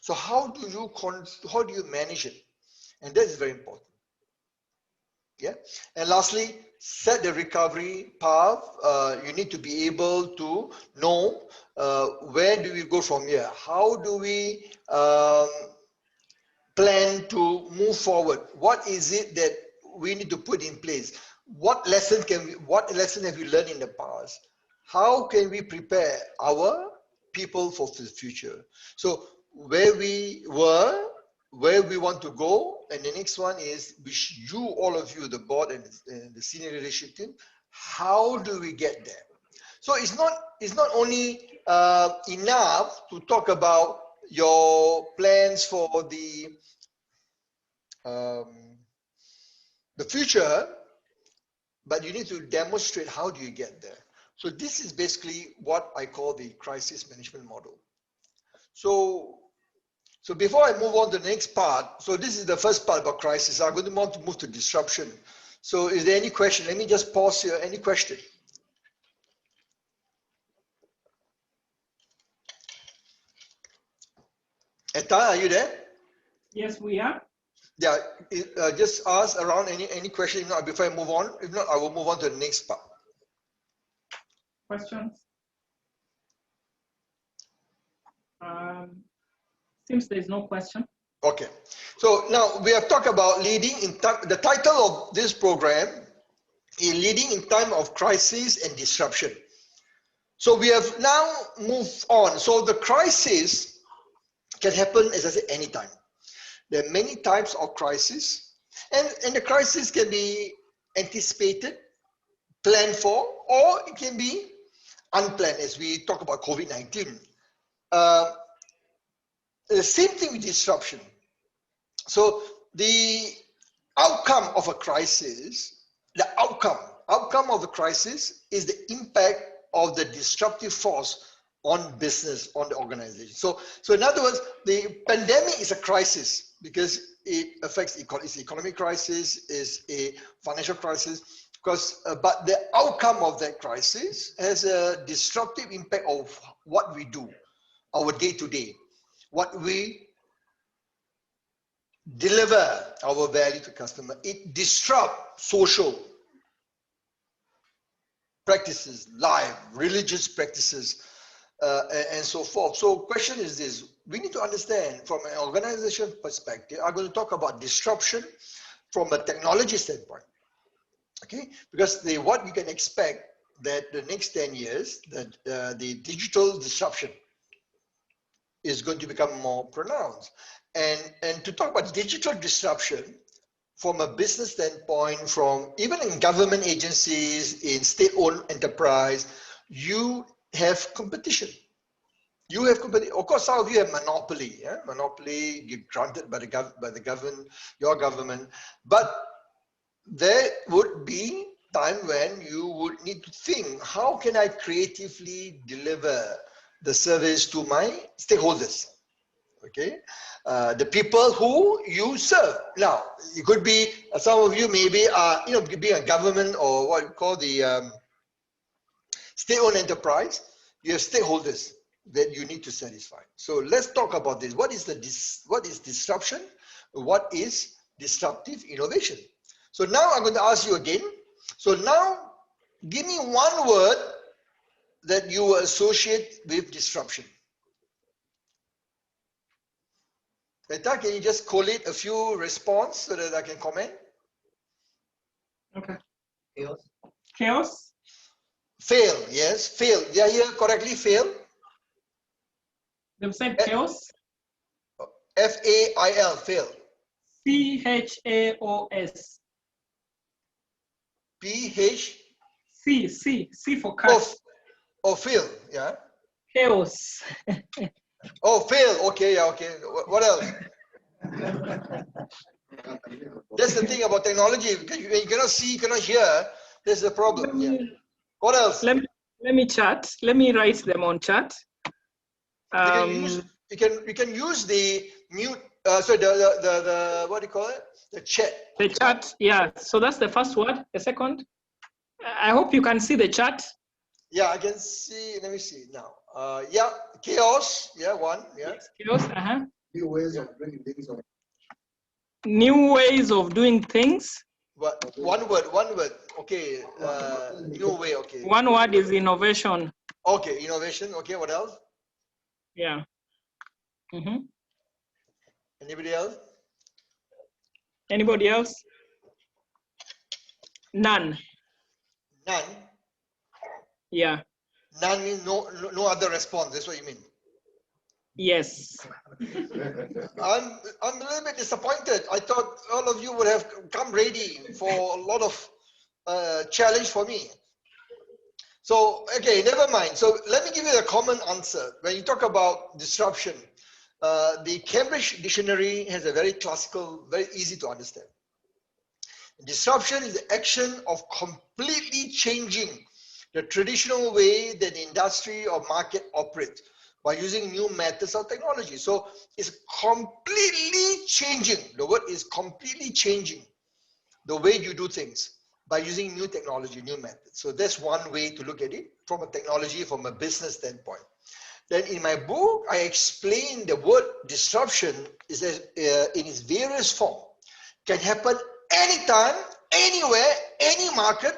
So how do you manage it? And that is very important. Yeah. And lastly, set the recovery path. You need to be able to know where do we go from here? How do we plan to move forward? What is it that we need to put in place? What lesson have we learned in the past? How can we prepare our people for the future? So where we were, where we want to go, and the next one is, which you, all of you, the board and the senior leadership team, how do we get there? So it's not only enough to talk about your plans for the future, but you need to demonstrate how do you get there. So this is basically what I call the crisis management model. So before I move on to the next part, so this is the first part about crisis. I'm going to want to move to disruption. So is there any question? Let me just pause here. Any question? Etta, are you there? Yes, we are. Yeah, just ask around any question. If not, before I move on. If not, I will move on to the next part. Questions? Seems there's no question. Okay, so now we have talked about leading in time. The title of this program is Leading in Time of Crisis and Disruption. So we have now moved on. So the crisis can happen, as I said, anytime. There are many types of crisis, and the crisis can be anticipated, planned for, or it can be unplanned, as we talk about COVID-19. The same thing with disruption. So the outcome of a crisis, the outcome outcome of the crisis is the impact of the disruptive force on business, on the organization. So in other words, the pandemic is a crisis because it affects it's economic crisis, is a financial crisis, because but the outcome of that crisis has a disruptive impact of what we do, our day-to-day, what we deliver, our value to customer. It disrupts social practices, life, religious practices, and so forth. So question is this: we need to understand from an organization perspective. I'm going to talk about disruption from a technology standpoint, okay? Because what you can expect that the next 10 years, that the digital disruption is going to become more pronounced. And to talk about digital disruption from a business standpoint, from even in government agencies, in state-owned enterprise, you have competition. You have competition. Of course, some of you have monopoly. Yeah? Monopoly, you're granted by the government, your government. But there would be time when you would need to think, how can I creatively deliver the service to my stakeholders? Okay, the people who you serve. Now, it could be some of you maybe are, being a government or what we call the state-owned enterprise. You have stakeholders that you need to satisfy. So let's talk about this. What is disruption? What is disruptive innovation? So now I'm going to ask you again. So now, give me one word that you associate with disruption. Meta, can you just collate a few responses so that I can comment? Okay. Chaos. Chaos. Fail, yes, fail. Did I hear correctly? Fail. They've said chaos. F-A-I-L, fail. C-H-A-O-S. P-H. C for cat. Oh, fail, yeah. Chaos. Oh, fail. Okay, yeah, okay. What else? That's the thing about technology. Because you cannot see, you cannot hear. That's the problem. Yeah. What else? Let me chat. Let me write them on chat. You can use the mute. So the what do you call it? The chat. The chat. Yeah. So that's the first word. The second. I hope you can see the chat. Yeah, I can see. Let me see now. Yeah, chaos. Yeah, one. Yeah. Yes, chaos. New ways of doing things. New ways of doing things. What? One word. Okay. New way. Okay. One word is innovation. Okay, innovation. Okay. What else? Yeah. Anybody else? Anybody else? None. None. Yeah. None means no other response. That's what you mean. Yes. I'm a little bit disappointed. I thought all of you would have come ready for a lot of challenge for me. So, okay, never mind. So let me give you a common answer. When you talk about disruption, the Cambridge Dictionary has a very classical, very easy to understand. Disruption is the action of completely changing the traditional way that the industry or market operates by using new methods of technology. So it's completely changing. The word is completely changing the way you do things by using new technology, new methods. So that's one way to look at it from a technology, from a business standpoint. Then in my book, I explain the word disruption is in its various form. Can happen anytime, anywhere, any market,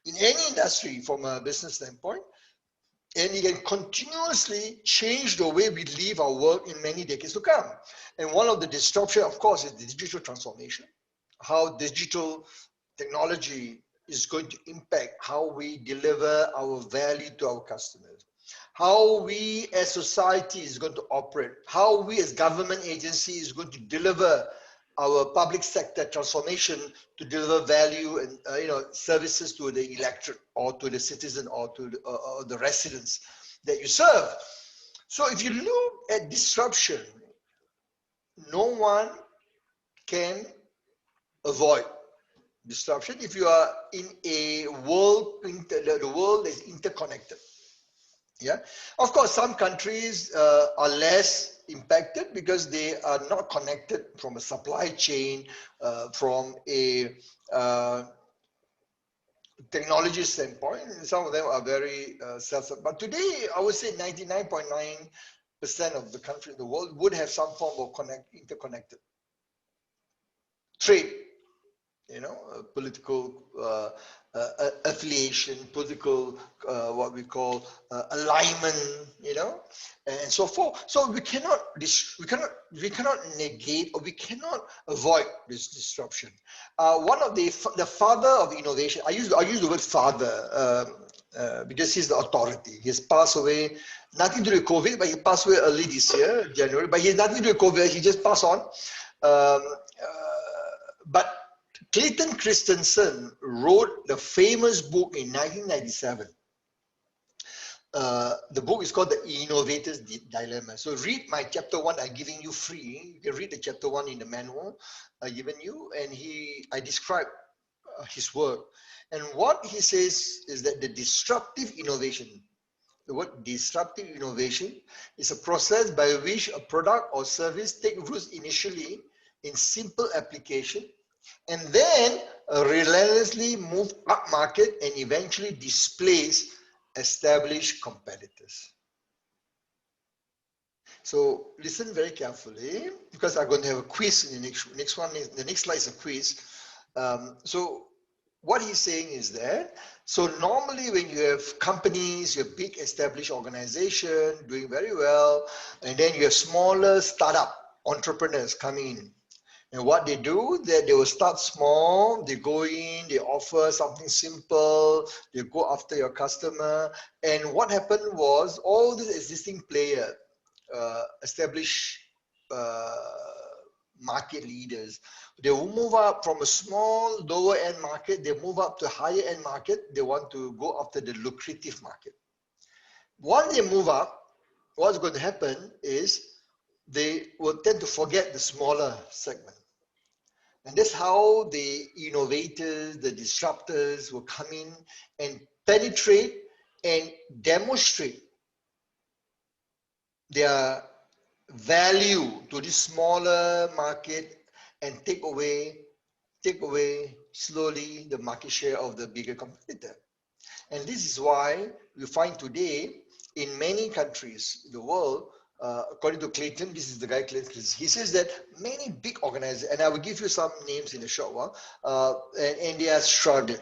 in any industry from a business standpoint. And it can continuously change the way we live our work in many decades to come. And one of the disruption, of course, is the digital transformation. How digital technology is going to impact how we deliver our value to our customers. How we as society is going to operate. How we as government agency is going to deliver our public sector transformation to deliver value and services to the electorate or to the citizen or to the residents that you serve. So if you look at disruption, no one can avoid disruption if you are in a world, the world is interconnected. Yeah, of course, some countries are less impacted because they are not connected from a supply chain, from a technology standpoint. Some of them are very but today, I would say 99.9% of the countries in the world would have some form of interconnected trade, you know, political affiliation, political what we call alignment, you know, and so forth. So we cannot negate, or we cannot avoid this disruption. One of the father of innovation, I use the word father because he's the authority. He has passed away, nothing to do with COVID, but he passed away early this year, January. But he has nothing to do with COVID. He just passed on. But Clayton Christensen wrote the famous book in 1997. The book is called The Innovator's Dilemma. So read my chapter 1. I'm giving you free. You can read the chapter 1 in the manual I've given you. And I describe his work. And what he says is that the disruptive innovation, the word disruptive innovation, is a process by which a product or service takes roots initially in simple application, and then relentlessly move up market and eventually displace established competitors. So listen very carefully, because I'm going to have a quiz in the next one. The next slide is a quiz. So what he's saying is that, so normally when you have companies, you have big established organization doing very well, and then you have smaller startup entrepreneurs coming in. And what they do, they will start small, they go in, they offer something simple, they go after your customer. And what happened was, all these existing players, established market leaders, they will move up from a small, lower end market, they move up to higher end market, they want to go after the lucrative market. Once they move up, what's going to happen is they will tend to forget the smaller segment. And that's how the innovators, the disruptors will come in and penetrate and demonstrate their value to this smaller market and take away slowly the market share of the bigger competitor. And this is why you find today in many countries in the world, according to Clayton, this is the guy Clayton, he says that many big organizations, and I will give you some names in a short while, and they are struggling.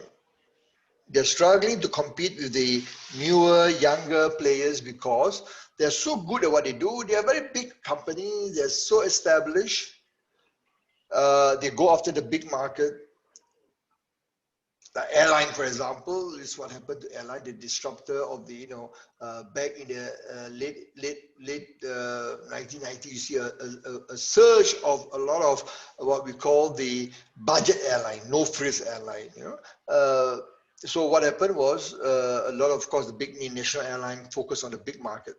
They're struggling to compete with the newer, younger players because they're so good at what they do. They are very big companies. They're so established. They go after the big market. The airline, for example, is what happened to airline, the disruptor of the, back in the late 1990s. You see a surge of a lot of what we call the budget airline, no frills airline. So what happened was a lot of course, the big national airline focused on the big market,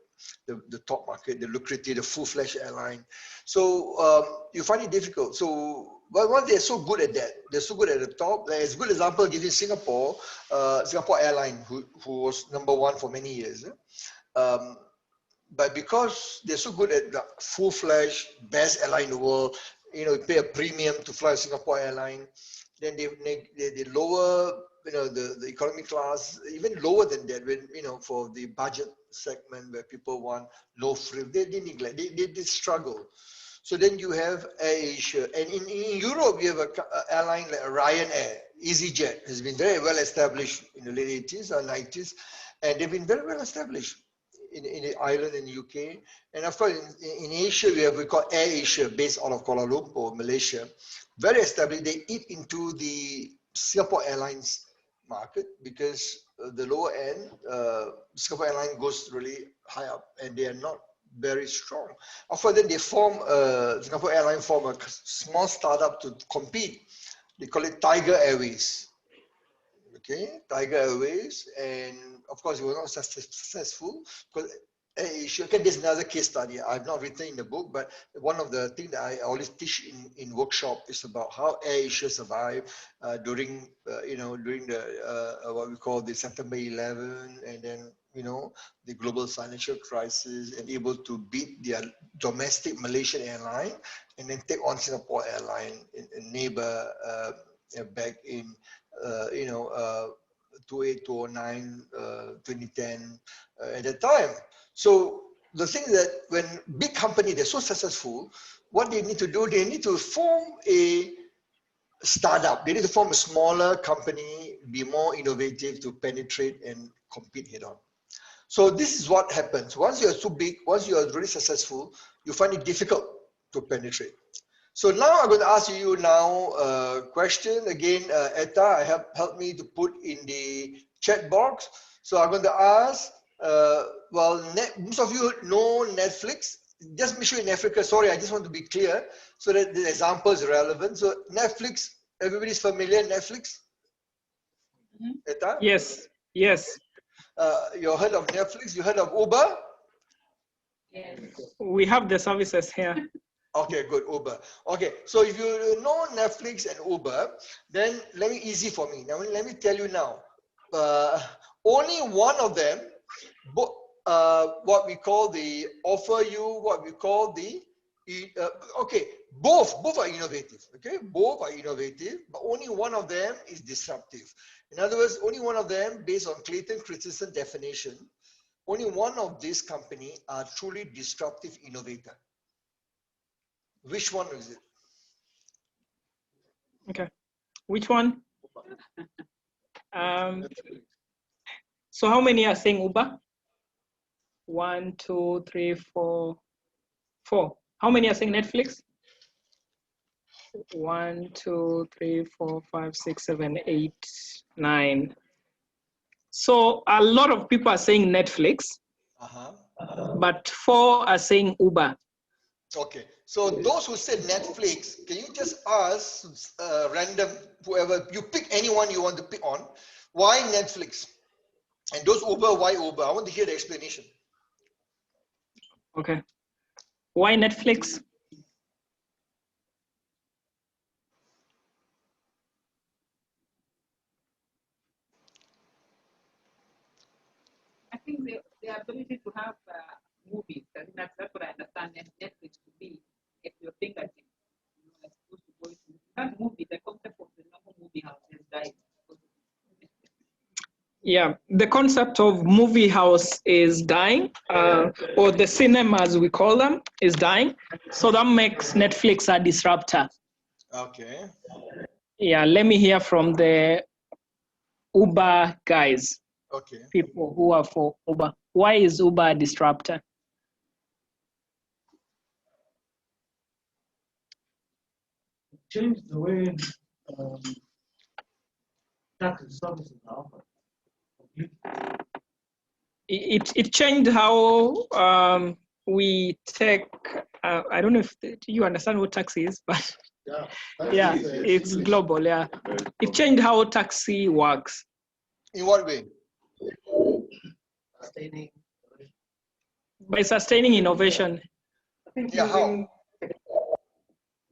the top market, the lucrative, the full-fledged airline. So you find it difficult. So but once they're so good at that, they're so good at the top. Like, as a good example, give you Singapore, Singapore Airline, who was #1 for many years. But because they're so good at the full-fledged best airline in the world, you pay a premium to fly Singapore Airline. Then they lower, the economy class, even lower than that, when, for the budget segment where people want low frill, they neglect, they struggle. So then you have AirAsia, and in Europe you have an airline like Ryanair, EasyJet has been very well established in the late 80s or 90s, and they've been very well established in Ireland and UK. And of course in Asia we call AirAsia, based out of Kuala Lumpur, Malaysia, very established. They eat into the Singapore Airlines market because the lower end, Singapore Airlines goes really high up, and they are not very strong. After then they Singapore Airlines form a small startup to compete. They call it Tiger Airways. Okay, Tiger Airways, and of course it was not successful because issue. Okay, there's another case study I've not written in the book, but one of the things that I always teach in workshop is about how AirAsia survived during during the what we call the September 11, and then the global financial crisis, and able to beat their domestic Malaysian airline and then take on Singapore Airline, a neighbor, back in 2008, 2009, 2010 at that time. So the thing that when big company, they're so successful, what they need to do, they need to form a startup. They need to form a smaller company, be more innovative to penetrate and compete head on. So this is what happens. Once you're too big, once you are really successful, you find it difficult to penetrate. So now I'm going to ask you now a question. Again, Etta, help me to put in the chat box. So I'm going to ask, most of you know Netflix. Just make sure in Africa, sorry, I just want to be clear so that the example is relevant. So Netflix, everybody's familiar, Netflix? Etta? Yes, yes. You heard of Netflix? You heard of Uber? Yes. We have the services here. Okay, good, Uber. Okay, so if you know Netflix and Uber, then easy for me. Now, let me tell you now. Only one of them, what we call the offer you, what we call the, okay, both are innovative, okay? Both are innovative, but only one of them is disruptive. In other words, only one of them, based on Clayton Christensen definition, only one of these companies are truly disruptive innovator. Which one is it? Okay. Which one? So how many are saying Uber? 1, 2, 3, 4, 4. How many are saying Netflix? 1, 2, 3, 4, 5, 6, 7, 8, 9. So a lot of people are saying Netflix, but 4 are saying Uber. Okay, so those who said Netflix, can you just ask random, whoever, you pick anyone you want to pick on, why Netflix? And those Uber, why Uber? I want to hear the explanation. Okay. Why Netflix? I think the ability to have movies. I think that's what I understand Netflix to be at your fingertips. As opposed to going to that movie, the concept of the normal movie house has died. Yeah, the concept of movie house is dying, or the cinema as we call them is dying. So that makes Netflix a disruptor. Okay. Yeah, let me hear from the Uber guys. Okay. People who are for Uber. Why is Uber a disruptor? Change the way taxi services are offered. It changed how we take. I don't know if you understand what taxi is, but yeah, it's global. Yeah, it changed how taxi works. In what way? Sustaining. By sustaining innovation. I think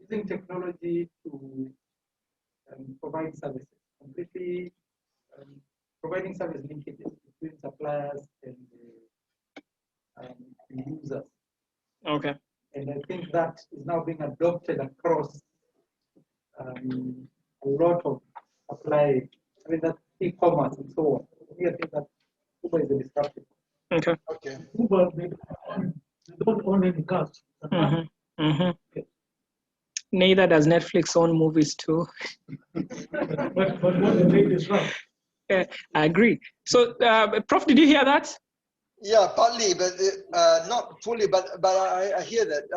using technology to provide services, completely providing service linkages between suppliers and users. Okay. And I think that is now being adopted across a lot of supply, I mean, that e-commerce and so on. I think that Uber is a disruptive. Okay. Okay. Uber, they don't own any cars. Neither does Netflix own movies too. but what they make is wrong. I agree. So, Prof, did you hear that? Yeah, partly, but not fully. But I hear that.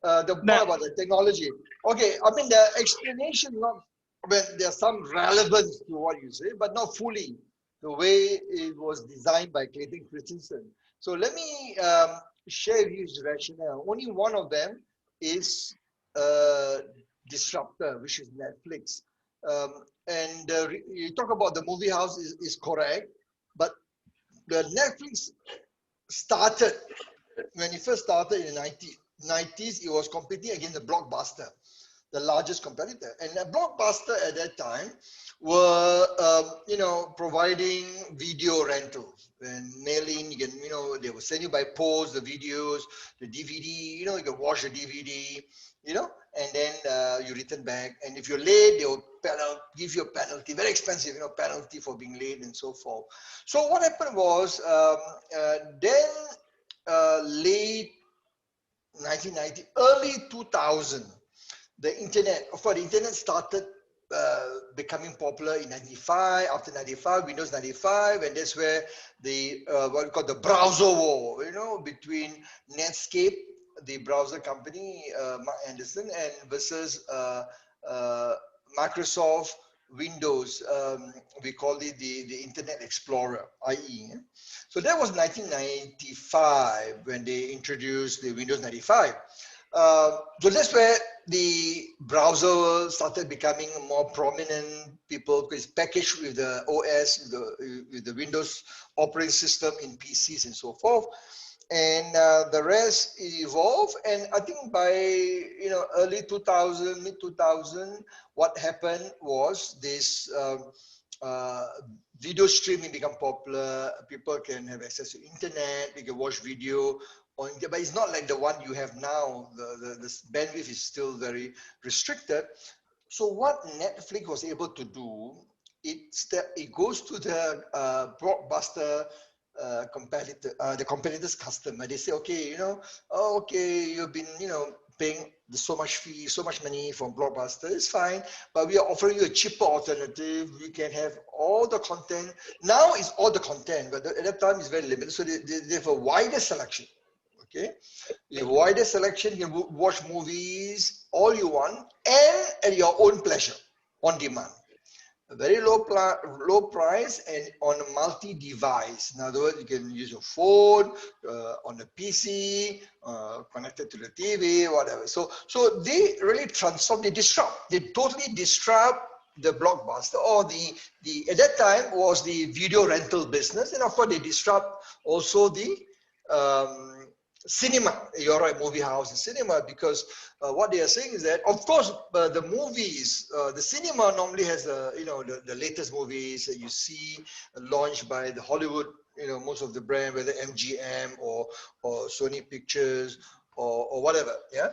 The part about the technology. Okay, I mean the explanation, not when there's some relevance to what you say, but not fully the way it was designed by Clayton Christensen. So let me share his rationale. Only one of them is disruptor, which is Netflix. And you talk about the movie house is correct, but the Netflix started, when it first started in the 90s, it was competing against the Blockbuster, the largest competitor. And the Blockbuster at that time were, providing video rentals and mailing. You can, they will send you by post the videos, the DVD. You can watch the DVD. And then you return back. And if you're late, they will give you a penalty, very expensive, penalty for being late and so forth. So what happened was, late 1990, early 2000, the internet, of course, the internet started becoming popular in 95, after 95, Windows 95, and that's where the, what we call the browser war, between Netscape, the browser company, Mark Anderson, and versus Microsoft Windows. We call it the Internet Explorer, IE. So that was 1995 when they introduced the Windows 95. So that's where the browser started becoming more prominent. People, because it's packaged with the OS, with the Windows operating system in PCs and so forth. And the rest evolved. And I think by early 2000, mid 2000, what happened was this video streaming become popular. People can have access to internet. They can watch video on internet, but it's not like the one you have now. The bandwidth is still very restricted. So what Netflix was able to do, it goes to the Blockbuster competitor, the competitor's customer. They say, okay, okay, you've been, paying so much fee, so much money from Blockbuster. It's fine, but we are offering you a cheaper alternative. You can have all the content. Now it's all the content, but at that time it's very limited. So they have a wider selection. Okay, you have a wider selection. You can watch movies all you want and at your own pleasure, on demand. A very low price and on a multi-device. In other words, you can use your phone, on the PC, connected to the TV, whatever. So they really transform, they disrupt. They totally disrupt the Blockbuster, or the at that time was the video rental business, and of course they disrupt also the cinema. You're right, movie house and cinema, because what they are saying is that, of course, the movies, the cinema normally has the latest movies that you see launched by the Hollywood, most of the brand, whether MGM or Sony Pictures or whatever. Yeah.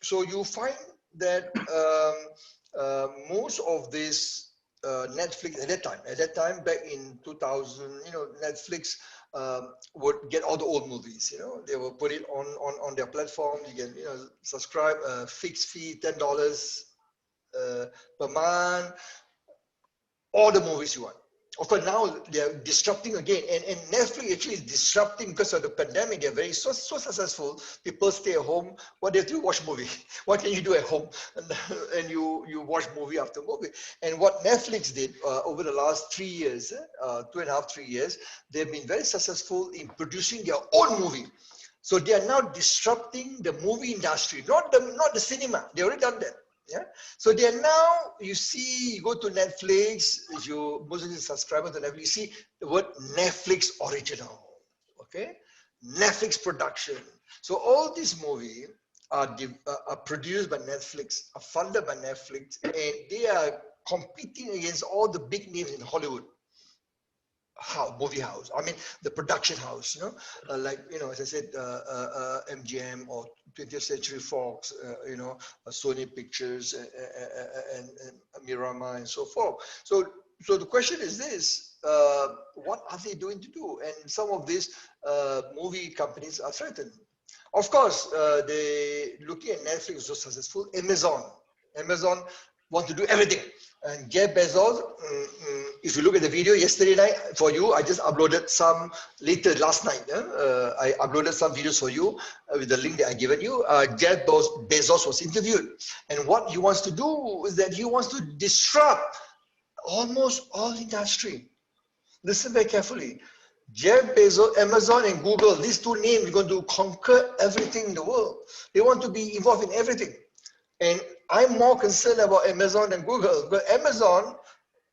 So you find that most of this Netflix at that time back in 2000, Netflix would get all the old movies. They will put it on their platform. You can subscribe a fixed fee, $10 per month, all the movies you want. Of course, now they're disrupting again, and Netflix actually is disrupting because of the pandemic. They're so successful. People stay at home. What they do? Watch movie. What can you do at home? And you watch movie after movie. And what Netflix did over the last 3 years, 2.5, 3 years, they've been very successful in producing their own movie. So they are now disrupting the movie industry, not the cinema. They already done that. Yeah. So they are now, you see, you go to Netflix, if you mostly subscriber to Netflix, you see the word Netflix original. Okay. Netflix production. So all these movies are produced by Netflix, are funded by Netflix, and they are competing against all the big names in Hollywood. Movie house, I mean the production house, like as I said, MGM or 20th Century Fox, Sony Pictures and Mirama and so forth. So the question is this: what are they doing to do? And some of these movie companies are threatened. Of course, they looking at Netflix was so successful. Amazon want to do everything. And Jeff Bezos, if you look at the video yesterday night for you, I just uploaded some last night. I uploaded some videos for you with the link that I given you. Jeff Bezos was interviewed. And what he wants to do is that he wants to disrupt almost all industry. Listen very carefully. Jeff Bezos, Amazon and Google, these two names are going to conquer everything in the world. They want to be involved in everything. And I'm more concerned about Amazon than Google. But Amazon,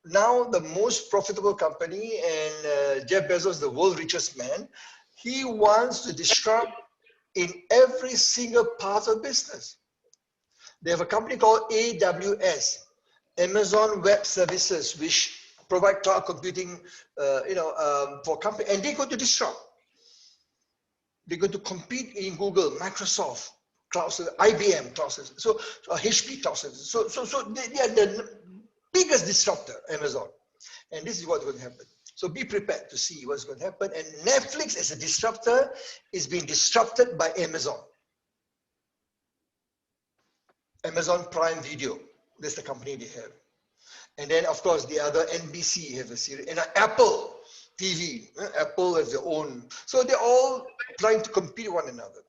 now the most profitable company, and Jeff Bezos, the world's richest man, he wants to disrupt in every single part of business. They have a company called AWS, Amazon Web Services, which provide cloud computing, for company, and they're going to disrupt. They're going to compete in Google, Microsoft, cloud service, IBM cloud service, so HP cloud service. So they are the biggest disruptor, Amazon, and this is what's going to happen. So be prepared to see what's going to happen. And Netflix as a disruptor is being disrupted by Amazon. Amazon Prime Video, that's the company they have. And then, of course, the other NBC have a series, and Apple TV, Apple has their own. So they're all trying to compete with one another.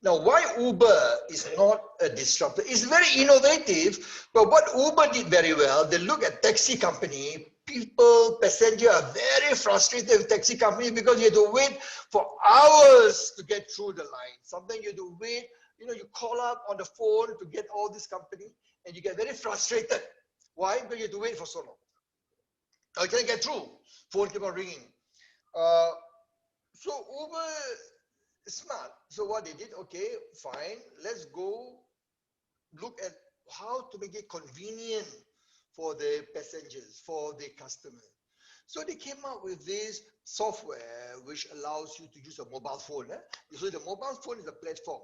Now, why Uber is not a disruptor? It's very innovative, but what Uber did very well, they look at taxi company, people, passengers are very frustrated with taxi company because you have to wait for hours to get through the line. Sometimes you have to wait, you call up on the phone to get all this company and you get very frustrated. Why? Because you have to wait for so long. I can't get through. Phone keep on ringing. So Uber is smart. So what they did, okay, fine. Let's go look at how to make it convenient for the passengers, for the customers. So they came up with this software which allows you to use a mobile phone. So the mobile phone is a platform.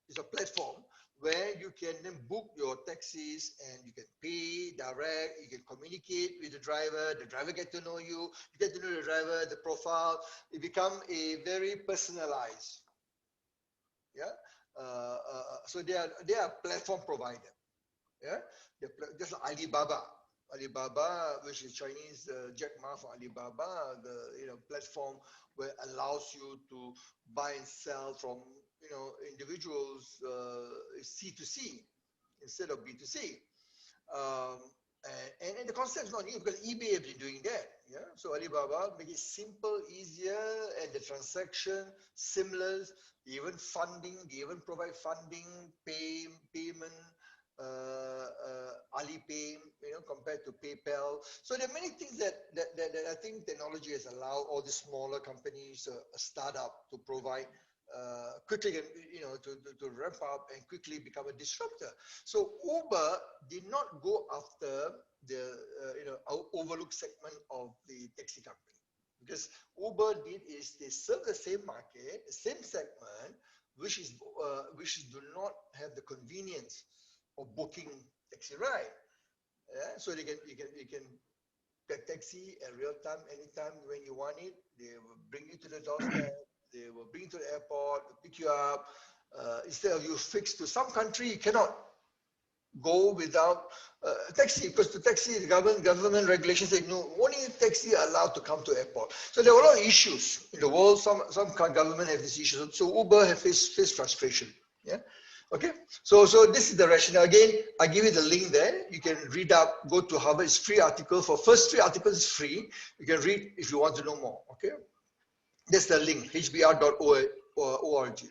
It's a platform where you can then book your taxis and you can pay direct, you can communicate with the driver get to know you, you get to know the driver, the profile, it become a very personalized. Yeah. So they are a platform provider. Yeah. Just like Alibaba, which is Chinese Jack Ma for Alibaba, the platform where allows you to buy and sell from individuals C2C instead of B2C. And the concept is not new because eBay has been doing that. Yeah. So Alibaba make it simple, easier, and the transaction seamless. Even funding, they even provide funding, payment. Alipay, compared to PayPal. So there are many things that I think technology has allowed all the smaller companies, a startup, to provide quickly, to ramp up and quickly become a disruptor. So Uber did not go after the overlooked segment of the taxi company, because Uber did is they serve the same market, the same segment, which do not have the convenience of booking taxi ride. Yeah? So you can get taxi at real time, anytime when you want it. They will bring you to the doorstep. They will bring you to the airport, pick you up. Instead of you fixed to some country, you cannot go without taxi, because the taxi, the government regulations say no, only taxi are allowed to come to airport. So there were a lot of issues in the world. Some government have these issues. So Uber have faced frustration. Yeah. Okay, so this is the rationale. Again, I give you the link there. You can read up, go to Harvard. It's free article. For first 3 articles, it's free. You can read if you want to know more. Okay, that's the link, hbr.org.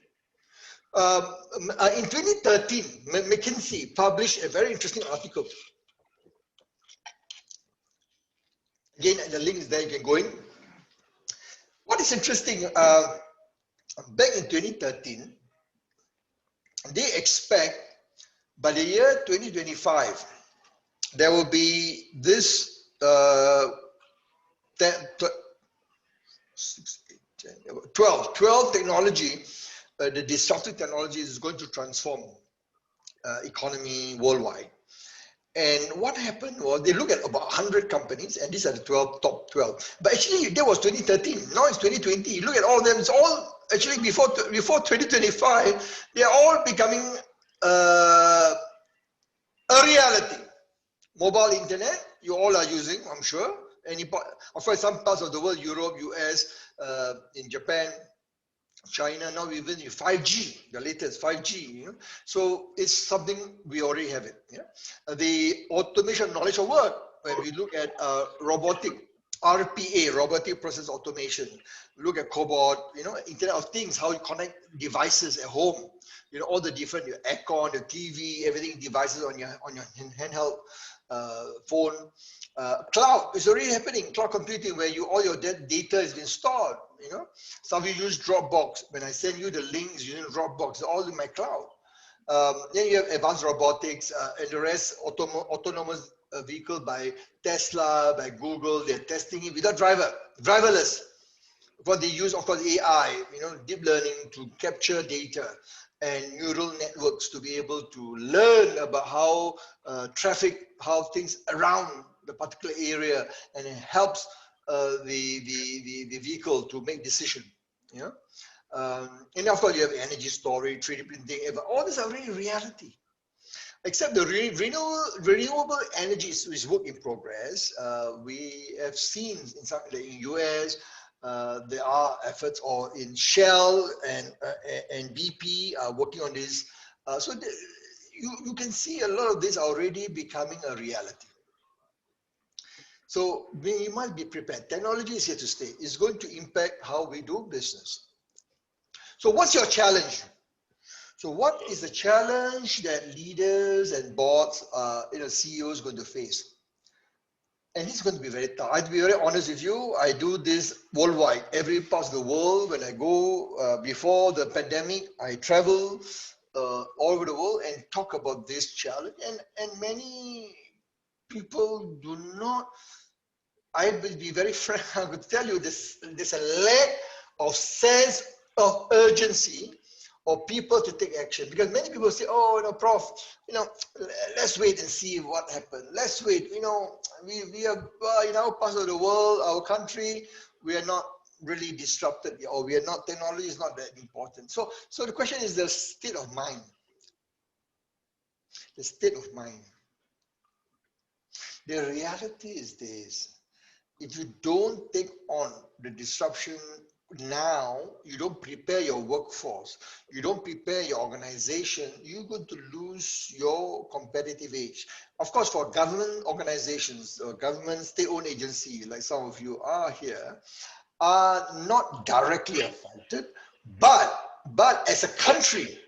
In 2013, McKinsey published a very interesting article. Again, the link is there. You can go in. What is interesting? Back in 2013, they expect by the year 2025, there will be this 12 technology, the disruptive technology is going to transform economy worldwide. And what happened was they look at about 100 companies, and these are the top 12. But actually, that was 2013. Now it's 2020. You look at all of them, it's all actually before 2025, they're all becoming a reality. Mobile internet, you all are using, I'm sure. Of course, some parts of the world, Europe, US, in Japan, China, now even 5G, the latest 5G. So it's something we already have it. Yeah? The automation knowledge of work, when we look at robotic, RPA, robotic process automation, look at cobot, Internet of Things, how you connect devices at home, all the different, your aircon, the TV, everything, devices on your handheld, phone. Cloud is already happening. Cloud computing, where all your data is being stored. You know, some of you use Dropbox. When I send you the links using Dropbox, they're all in my cloud. Then you have advanced robotics and the rest, autonomous vehicle by Tesla, by Google. They're testing it without driverless. What they use, of course, AI, you know, deep learning to capture data and neural networks to be able to learn about how traffic, how things around the particular area, and it helps the vehicle to make decision. You know, and of course you have energy storage, 3D printing. All these are really reality. Except the renewable energy is work in progress. We have seen in some, like in US. There are efforts, or in Shell and BP are working on this. You can see a lot of this already becoming a reality. So we must be prepared. Technology is here to stay. It's going to impact how we do business. So what's your challenge? So what is the challenge that leaders and boards, CEOs going to face? And it's going to be very tough. I'll be very honest with you. I do this worldwide, every part of the world. When I go before the pandemic, I travel all over the world and talk about this challenge. And many people do not. I will be very frank. I will tell you this. There's a lack of sense of urgency or people to take action, because many people say, oh, Prof, let's wait and see what happens. Let's wait. We are in our part of the world, our country, we are not really disrupted, or we are not, technology is not that important. So the question is the state of mind. The state of mind. The reality is this: if you don't take on the disruption now, you don't prepare your workforce, you don't prepare your organization, you're going to lose your competitive edge. Of course, for government organizations, government state-owned agency, like some of you are here, are not directly affected, but as a country,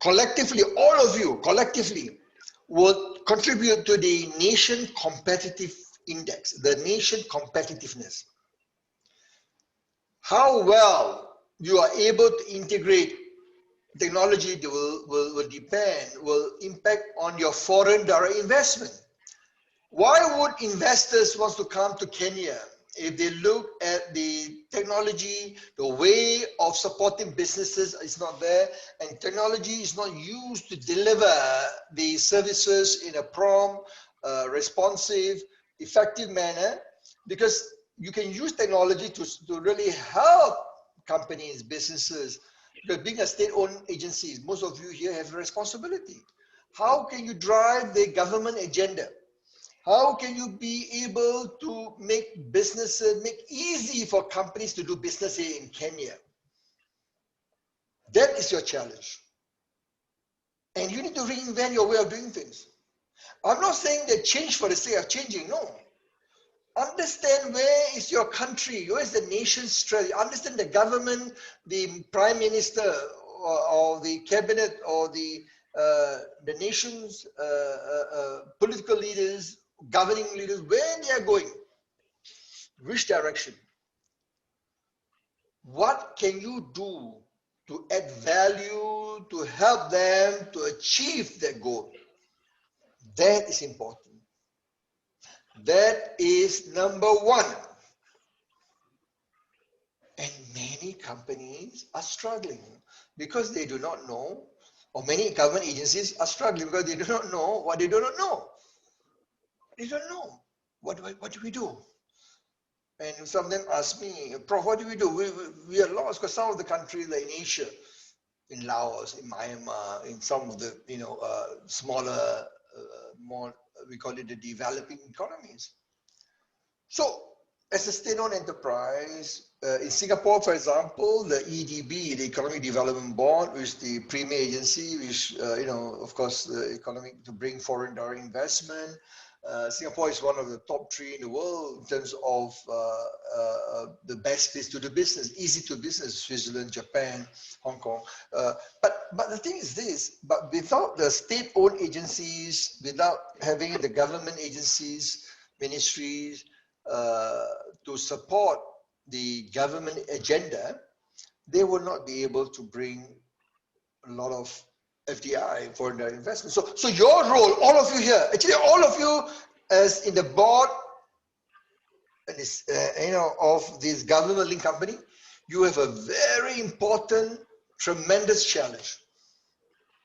collectively, all of you collectively will contribute to the nation competitive index, the nation competitiveness. How well you are able to integrate technology will impact on your foreign direct investment. Why would investors want to come to Kenya if they look at the technology, the way of supporting businesses is not there, and technology is not used to deliver the services in a prompt, responsive, effective manner? Because you can use technology to really help companies, businesses. Because being a state-owned agency, most of you here have a responsibility. How can you drive the government agenda? How can you be able to make businesses, make easy for companies to do business here in Kenya? That is your challenge. And you need to reinvent your way of doing things. I'm not saying that change for the sake of changing, no. Understand where is your country, where is the nation's strategy. Understand the government, the prime minister, or the cabinet, or the nation's political leaders, governing leaders, where they are going, which direction. What can you do to add value, to help them to achieve their goal? That is important. That is number one. And many companies are struggling because they do not know, or many government agencies are struggling because they do not know what they do not know. They don't know. What do we do? And some of them ask me, Prof, what do? We are lost because some of the countries like in Asia, in Laos, in Myanmar, in some of the smaller, more, we call it the developing economies. So as a state-owned enterprise, in Singapore, for example, the EDB, the Economic Development Board, which is the premier agency, which, of course, the economic to bring foreign direct investment, Singapore is one of the top 3 in the world in terms of the best place to do business, easy to business, Switzerland, Japan, Hong Kong. But the thing is this, but without the state-owned agencies, without having the government agencies, ministries to support the government agenda, they will not be able to bring a lot of FDI, foreign direct investment. So your role, all of you here, actually all of you as in the board, this, of this government-linked company, you have a very important, tremendous challenge,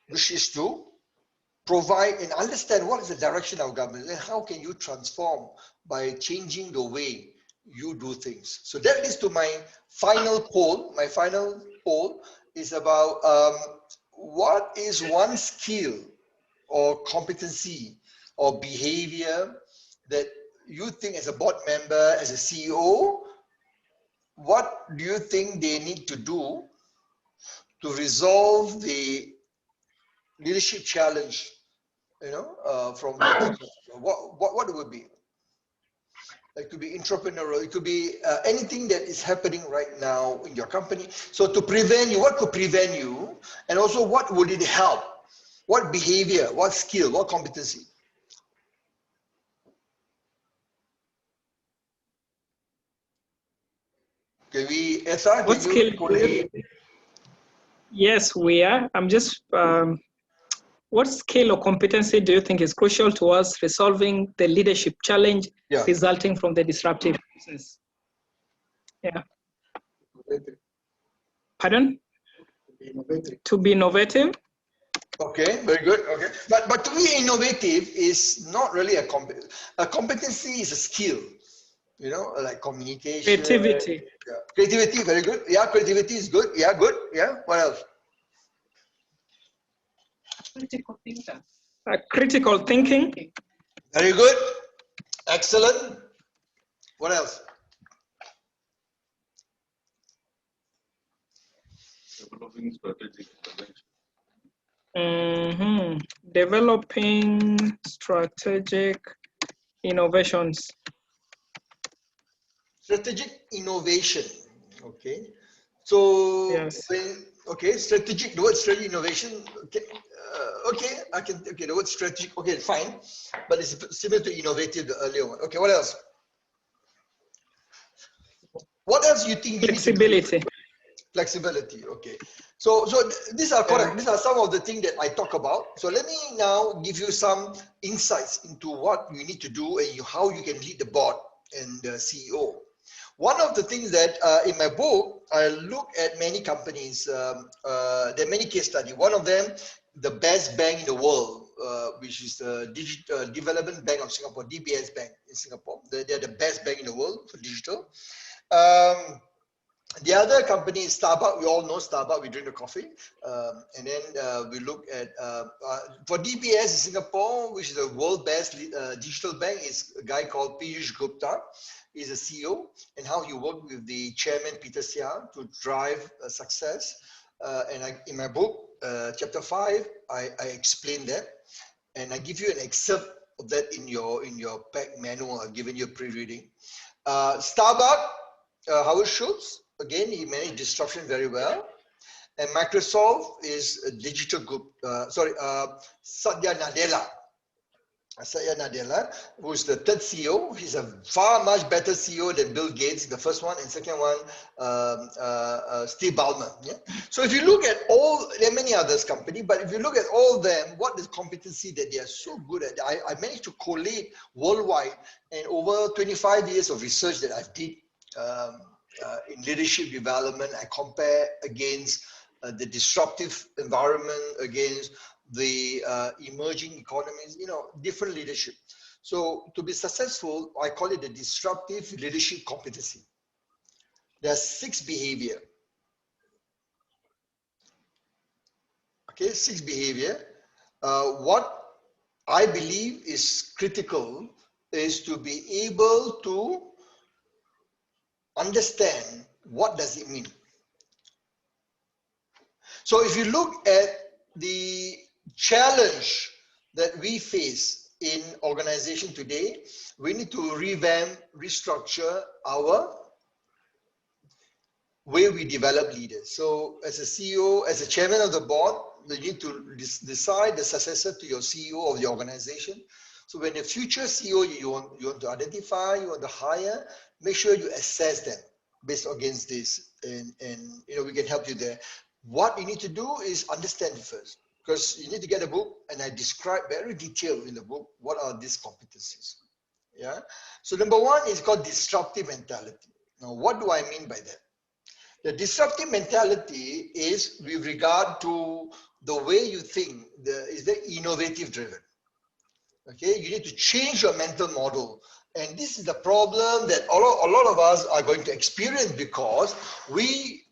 which is to provide and understand what is the direction of government and how can you transform by changing the way you do things. So that leads to my final poll. My final poll is about what is one skill or competency or behavior that you think as a board member, as a CEO, what do you think they need to do to resolve the leadership challenge, from the future? What it would be? It could be entrepreneurial, it could be anything that is happening right now in your company. So to prevent you, what could prevent you? And also what would it help? What behavior, what skill, what competency? Can we, Esa, What skill? Yes, we are. I'm just, what skill or competency do you think is crucial towards resolving the leadership challenge resulting from the disruptive process? Yeah. Pardon? To be innovative. Okay, very good. Okay, but to be innovative is not really a competency is a skill. Like communication. Creativity. Yeah. Creativity, very good. Yeah, creativity is good. Yeah, good. Yeah. What else? Critical thinker. Critical thinking. Very good. Excellent. What else? Developing strategic intervention. Developing strategic innovations. Strategic innovation. Okay. So yes. Strategic, the word strategic innovation. Okay, the word strategic, okay, fine. But it's similar to innovative, the earlier one. Okay, what else? What else you think? Flexibility. Flexibility, okay. So these are correct. These are some of the things that I talk about. So let me now give you some insights into what you need to do and how you can lead the board and the CEO. One of the things that in my book, I look at many companies, there are many case studies. One of them, the best bank in the world, which is the Digital Development Bank of Singapore, DBS Bank in Singapore. They're the best bank in the world for digital. The other company is Starbucks. We all know Starbucks. We drink the coffee. And then we look at, for DBS in Singapore, which is the world best digital bank, is a guy called Piyush Gupta. He's a CEO, and how he worked with the chairman, Peter Sia, to drive success. In my book, chapter 5, I explain that. And I give you an excerpt of that in your pack manual. I've given you a pre-reading. Starbucks, Howard Schultz, again, he managed disruption very well. And Microsoft is a digital group, Satya Nadella. Satya Nadella, who is the third CEO. He's a far much better CEO than Bill Gates, the first one, and second one, Steve Ballmer. Yeah? So if you look at all, there are many others companies, but if you look at all of them, what is competency that they are so good at? I managed to collate worldwide, and over 25 years of research that I've did in leadership development, I compare against the disruptive environment, against the emerging economies, different leadership. So to be successful, I call it the disruptive leadership competency. There are 6 behavior. Okay, 6 behavior. What I believe is critical is to be able to understand what does it mean. So if you look at the challenge that we face in organization today, we need to revamp, restructure our way we develop leaders. So as a CEO, as a chairman of the board, you need to decide the successor to your CEO of the organization. So when the future CEO you want to identify, you want to hire, make sure you assess them based against this, and we can help you there. What you need to do is understand first, because you need to get a book, and I describe very detailed in the book what are these competencies. Yeah. So number one is called disruptive mentality. Now, what do I mean by that? The disruptive mentality is with regard to the way you think. Is the innovative driven. Okay, you need to change your mental model. And this is the problem that a lot of us are going to experience, because we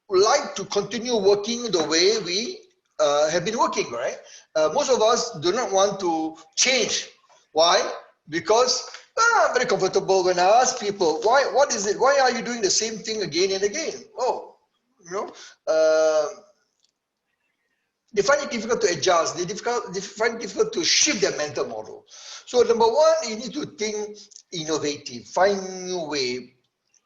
like to continue working the way we have been working, right? Most of us do not want to change. Why? Because I'm very comfortable. When I ask people, what is it? Why are you doing the same thing again and again? Oh, they find it difficult to adjust. They find it difficult to shift their mental model. So number one, you need to think innovative, find new way,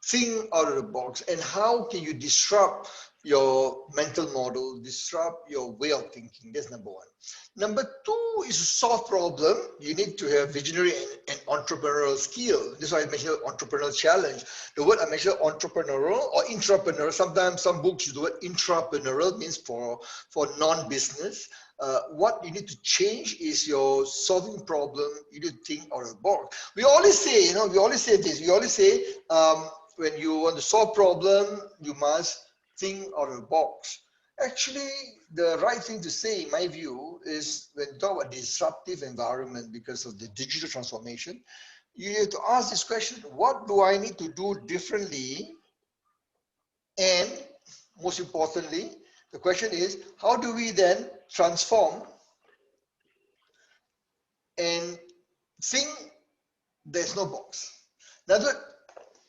think out of the box. And how can you disrupt your mental model, disrupt your way of thinking? That's number one. Number two is to solve problem. You need to have visionary and entrepreneurial skill. This is why I mentioned entrepreneurial challenge. The word I mentioned entrepreneurial or intrapreneurial. Sometimes some books use the word intrapreneurial, means for non-business. What you need to change is your solving problem. You need to think out of the box. We always say, we always say this. We always say, when you want to solve problem, you must think out of the box. Actually, the right thing to say, in my view, is when you talk about disruptive environment because of the digital transformation, you have to ask this question: what do I need to do differently? And most importantly, the question is, how do we then transform and think there's no box? Now,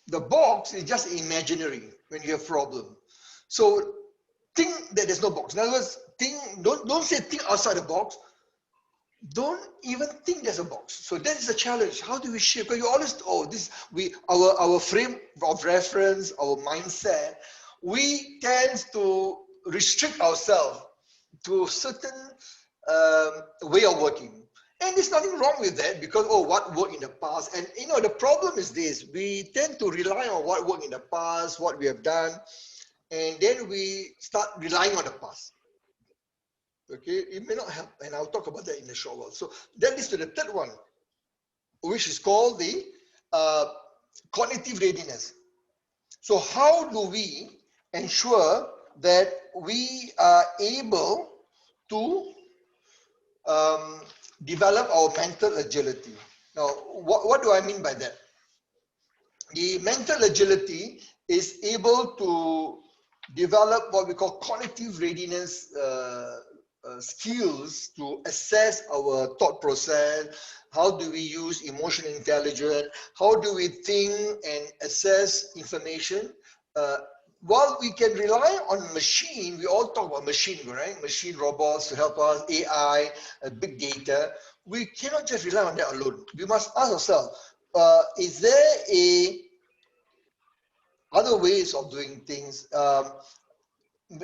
the box is just imaginary when you have problem. So think that there's no box. In other words, don't say think outside the box. Don't even think there's a box. So that is a challenge. How do we shift? Because you always, our frame of reference, our mindset, we tend to restrict ourselves to a certain way of working. And there's nothing wrong with that, because, what worked in the past. And, the problem is this: we tend to rely on what worked in the past, what we have done, and then we start relying on the past. Okay, it may not help, and I'll talk about that in a short while. So that leads to the third one, which is called the cognitive readiness. So how do we ensure that we are able to develop our mental agility? Now, what do I mean by that? The mental agility is able to develop what we call cognitive readiness skills to assess our thought process. How do we use emotional intelligence? How do we think and assess information? While we can rely on machine, we all talk about machine, right? Machine robots to help us, AI, big data. We cannot just rely on that alone. We must ask ourselves, is there other ways of doing things?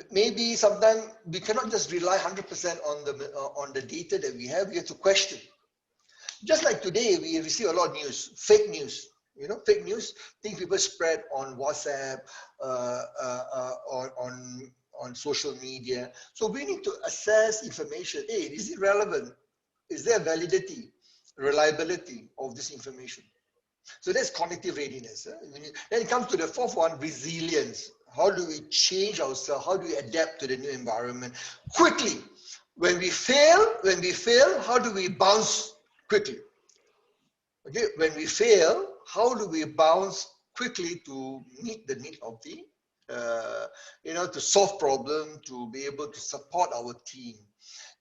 Maybe sometimes we cannot just rely 100% on the data that we have. We have to question. Just like today, we receive a lot of news, fake news. Fake news, things people spread on WhatsApp, on social media. So we need to assess information. Hey, is it relevant? Is there validity, reliability of this information? So that's cognitive readiness. Then it comes to the fourth one, resilience. How do we change ourselves? How do we adapt to the new environment quickly? When we fail, how do we bounce quickly? Okay, when we fail, how do we bounce quickly to meet the need of the, to solve problem, to be able to support our team?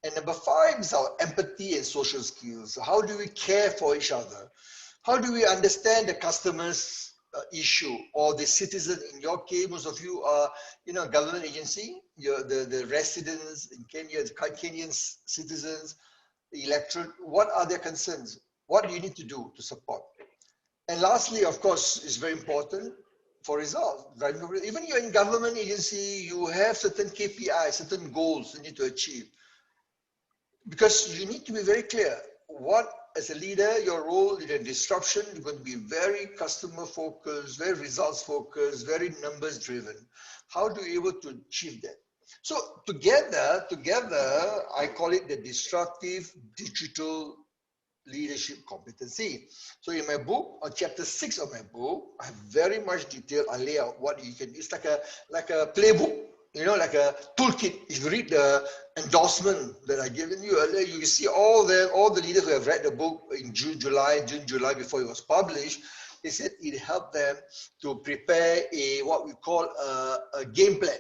And number 5 is our empathy and social skills. So how do we care for each other? How do we understand the customer's issue, or the citizen? In your case, most of you are, government agency, the residents in Kenya, the Kenyan citizens. the electorate, what are their concerns? What do you need to do to support? And lastly, of course, is very important for results. Even you're in government agency, you have certain KPIs, certain goals you need to achieve. Because you need to be very clear what, as a leader, your role in a disruption, you're going to be very customer focused, very results focused, very numbers driven. How do you able to achieve that? So together, I call it the disruptive digital leadership competency. So in my book, on chapter 6 of my book, I have very much detail. I lay out what you can. It's like a playbook, you know, like a toolkit. If you read the endorsement that I given you earlier, you see all the leaders who have read the book in June, July before it was published. They said it helped them to prepare what we call a game plan.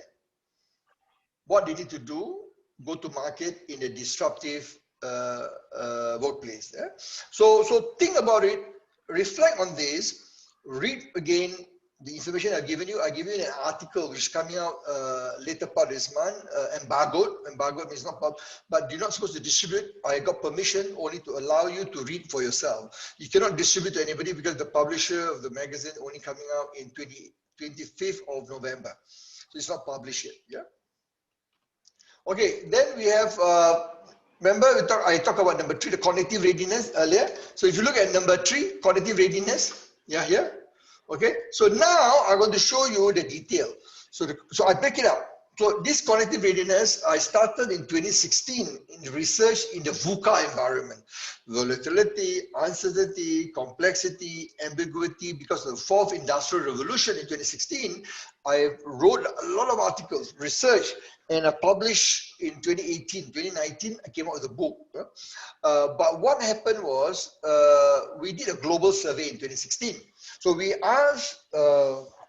What they need to do, go to market in a disruptive workplace. Yeah? So think about it, reflect on this, read again the information I've given you. I give you an article which is coming out later part of this month, embargoed means not public, but you're not supposed to distribute. I got permission only to allow you to read for yourself. You cannot distribute to anybody because the publisher of the magazine only coming out in 25th of November. So it's not published yet. Yeah. Okay, then we have, remember I talked about number 3, the cognitive readiness earlier. So if you look at number 3, cognitive readiness, yeah, here. Okay, so now I'm going to show you the detail. So I break it up. So this cognitive readiness, I started in 2016 in research in the VUCA environment. Volatility, uncertainty, complexity, ambiguity. Because of the 4th Industrial Revolution in 2016, I wrote a lot of articles, research, and I published in 2019, I came out with a book. But what happened was, we did a global survey in 2016. So we asked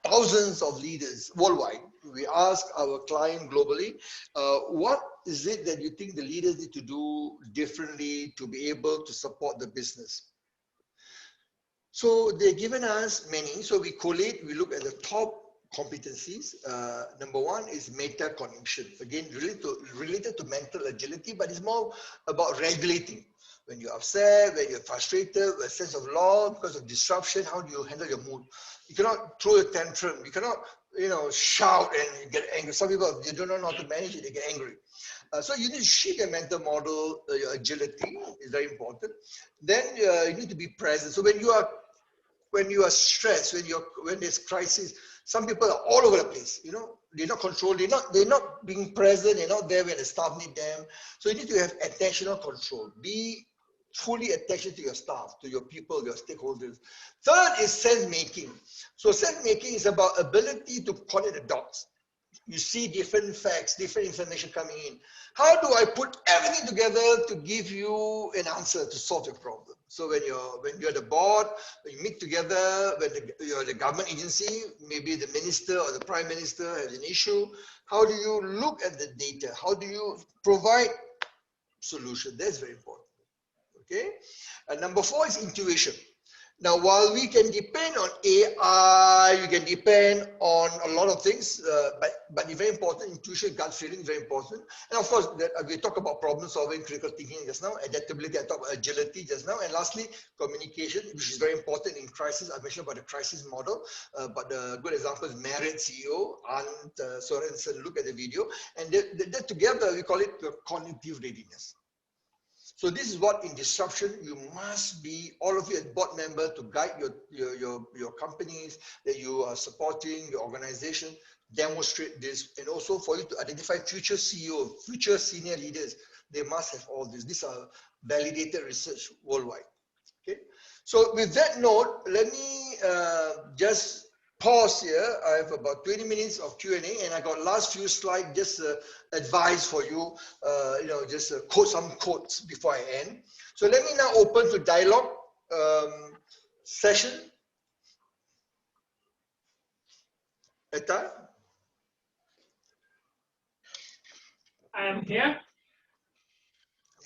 thousands of leaders worldwide. We asked our client globally, what is it that you think the leaders need to do differently to be able to support the business? So they've given us many. So we collate, we look at the top competencies. Number 1 is metacognition. Again, related to mental agility, but it's more about regulating. When you're upset, when you're frustrated, with a sense of loss because of disruption, how do you handle your mood? You cannot throw a tantrum. You cannot, shout and get angry. Some people, they don't know how to manage it, they get angry. So you need to shape your mental model, your agility is very important. Then you need to be present. So when you are stressed, when there's crisis, some people are all over the place, they're not controlled, they're not being present, they're not there when the staff need them. So you need to have attentional control. Be fully attached to your staff, to your people, your stakeholders. Third is sense making. So sense making is about ability to connect the dots. You see different facts, different information coming in. How do I put everything together to give you an answer to solve your problem? So when you're the board, when you meet together, when you're the government agency, maybe the minister or the prime minister has an issue, how do you look at the data? How do you provide solution? That's very important. Okay. And number 4 is intuition. Now, while we can depend on AI, you can depend on a lot of things, but it's very important, intuition, gut feeling, very important. And of course, we talk about problem solving, critical thinking just now, adaptability, I talked about agility just now, and lastly, communication, which is very important in crisis. I mentioned about the crisis model, but the good example is Marriott CEO, Arndt Sorensen, look at the video, and that together, we call it the cognitive readiness. So this is what in disruption, you must be, all of you as board member, to guide your companies that you are supporting, your organization, demonstrate this, and also for you to identify future CEO, future senior leaders, they must have all this. These are validated research worldwide. Okay. So with that note, let me just pause here. I have about 20 minutes of Q&A, and I got last few slides, just advice for you, just quote some quotes before I end. So let me now open to dialogue session. Etta? I am here.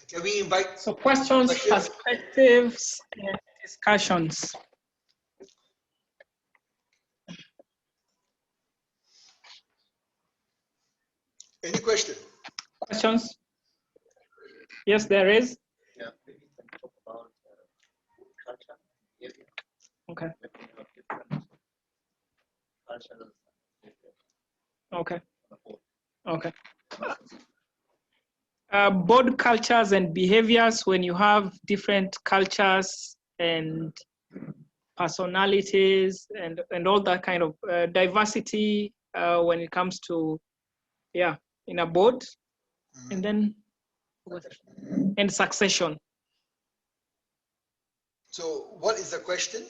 Can we invite? So questions, perspectives, and discussions. Any question? Questions? Yes, there is. Yeah. Okay. Let me have different cultures. Okay. On the board. Okay. Board cultures and behaviors, when you have different cultures and personalities and all that kind of diversity when it comes to, yeah, in a board, and then and succession. So what is the question?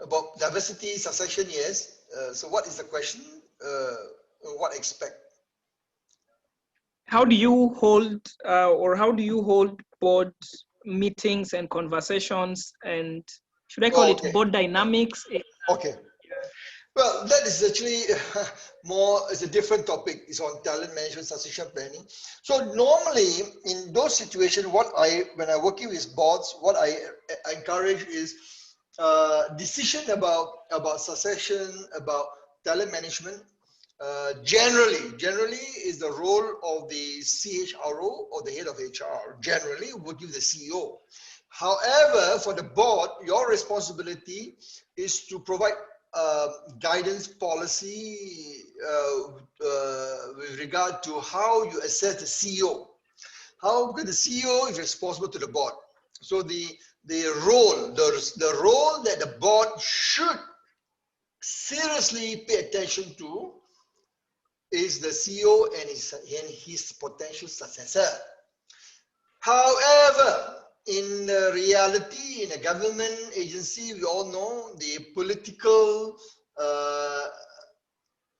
About diversity, succession, yes. So what is the question? What expect? How do you hold board meetings and conversations, and should I call it Okay. board dynamics? Okay. Well, that is actually more, it's a different topic. It's on talent management, succession planning. So normally in those situations, when I'm working with boards, what I encourage is decision about succession, about talent management. Generally is the role of the CHRO or the head of HR. Generally, would give the CEO. However, for the board, your responsibility is to provide guidance policy with regard to how you assess the CEO. How the CEO is responsible to the board. So the role that the board should seriously pay attention to is the CEO and his potential successor. However, in reality, in a government agency, we all know the political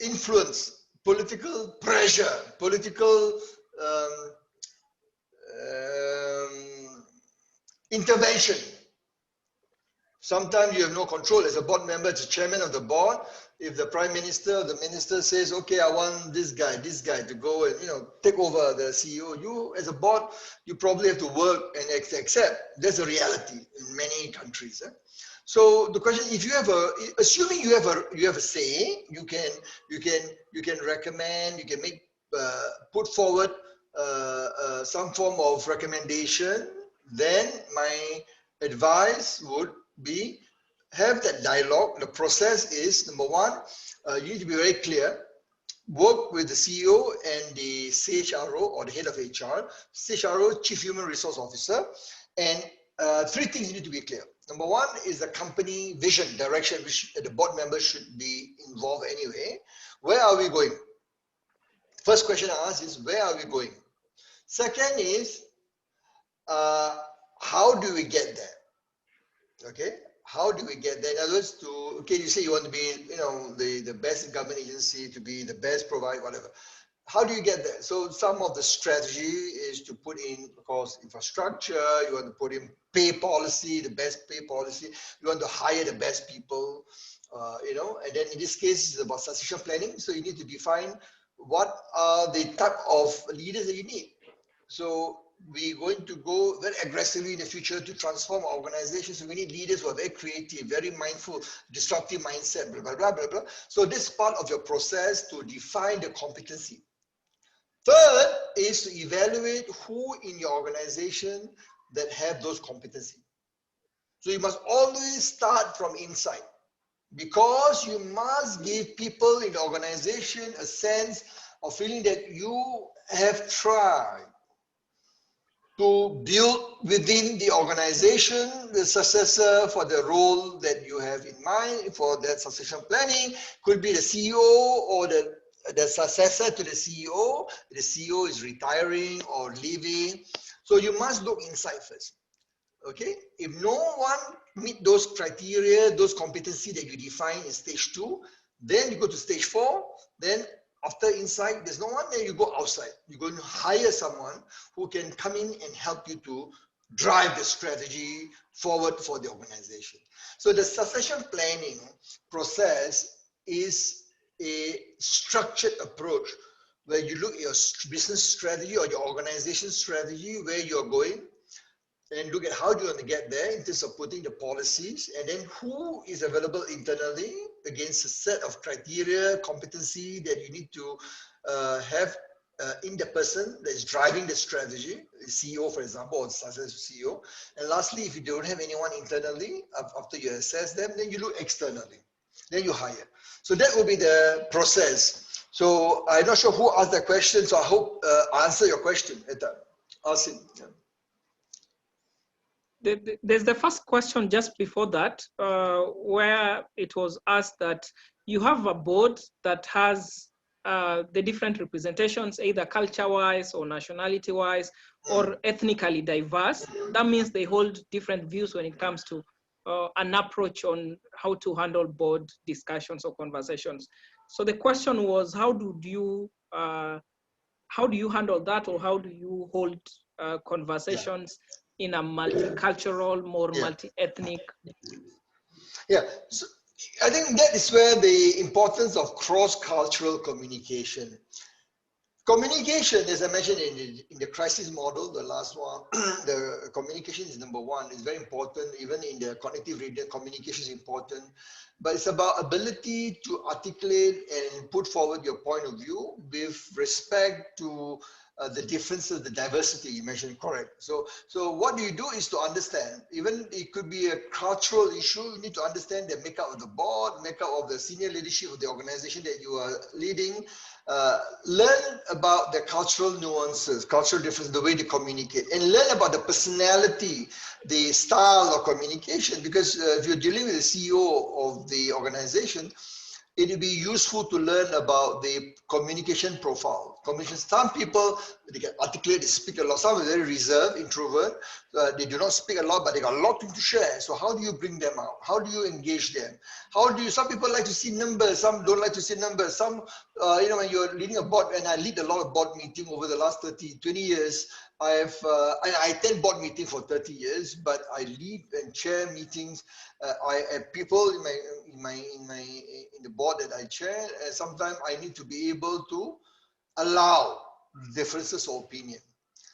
influence, political pressure, political intervention. Sometimes you have no control. As a board member, as a chairman of the board, if the prime minister or the minister says, okay, I want this guy to go and take over the CEO, you as a board, you probably have to work and accept. That's a reality in many countries. So the question, if you have assuming you have a say, you can recommend, you can put forward some form of recommendation. Then my advice would be have that dialogue. The process is, number one, you need to be very clear. Work with the CEO and the CHRO or the head of HR, CHRO, Chief Human Resource Officer, and three things you need to be clear. Number one is the company vision, direction, which the board members should be involved anyway. Where are we going? First question I ask is, where are we going? Second is, how do we get there? Okay, how do we get there? In other words, you say you want to be, the best government agency, to be the best provider, whatever. How do you get there? So some of the strategy is to put in, of course, infrastructure. You want to put in pay policy, the best pay policy. You want to hire the best people, and then in this case, it's about succession planning. So you need to define what are the type of leaders that you need. So we're going to go very aggressively in the future to transform our organizations. So we need leaders who are very creative, very mindful, disruptive mindset, blah, blah, blah, blah, blah. So this is part of your process to define the competency. Third is to evaluate who in your organization that have those competencies. So you must always start from inside, because you must give people in the organization a sense of feeling that you have tried to build within the organization the successor for the role that you have in mind for that succession planning. Could be the CEO or the successor to the CEO. The CEO is retiring or leaving. So you must look inside first. Okay, if no one meet those criteria, those competency that you define in stage 2, then you go to stage 4. Then after inside, there's no one, then you go outside. You're going to hire someone who can come in and help you to drive the strategy forward for the organization. So the succession planning process is a structured approach where you look at your business strategy or your organization strategy, where you're going, and look at how do you want to get there in terms of putting the policies, and then who is available internally against a set of criteria, competency that you need to have in the person that is driving the strategy, the CEO, for example, or successful CEO. And lastly, if you don't have anyone internally, after you assess them, then you look externally. Then you hire. So that will be the process. So I'm not sure who asked that question, so I hope I answer your question, Eta. Ask him. Yeah. There's the first question just before that, where it was asked that you have a board that has the different representations, either culture-wise or nationality-wise or ethnically diverse. That means they hold different views when it comes to an approach on how to handle board discussions or conversations. So the question was, how do you handle that, or how do you hold conversations in a multicultural, more multi-ethnic? Yeah, so I think that is where the importance of cross-cultural communication. Communication, as I mentioned in the crisis model, the last one, the communication is number one. It's very important. Even in the cognitive readiness, communication is important. But it's about ability to articulate and put forward your point of view with respect to the differences, the diversity you mentioned, correct. So what you do is to understand, even it could be a cultural issue, you need to understand the makeup of the board, makeup of the senior leadership of the organization that you are leading. Learn about the cultural nuances, cultural differences, the way they communicate, and learn about the personality, the style of communication, because if you're dealing with the CEO of the organization, it will be useful to learn about the communication profile. Some people, they can articulate, they speak a lot. Some are very reserved, introvert. They do not speak a lot, but they got a lot to share. So how do you bring them out? How do you engage them? Some people like to see numbers, some don't like to see numbers. Some, when you're leading a board, and I lead a lot of board meetings over the last 20 years, I attend board meetings for 30 years, but I lead and chair meetings. I have people in the board that I chair, and sometimes I need to be able to allow differences of opinion.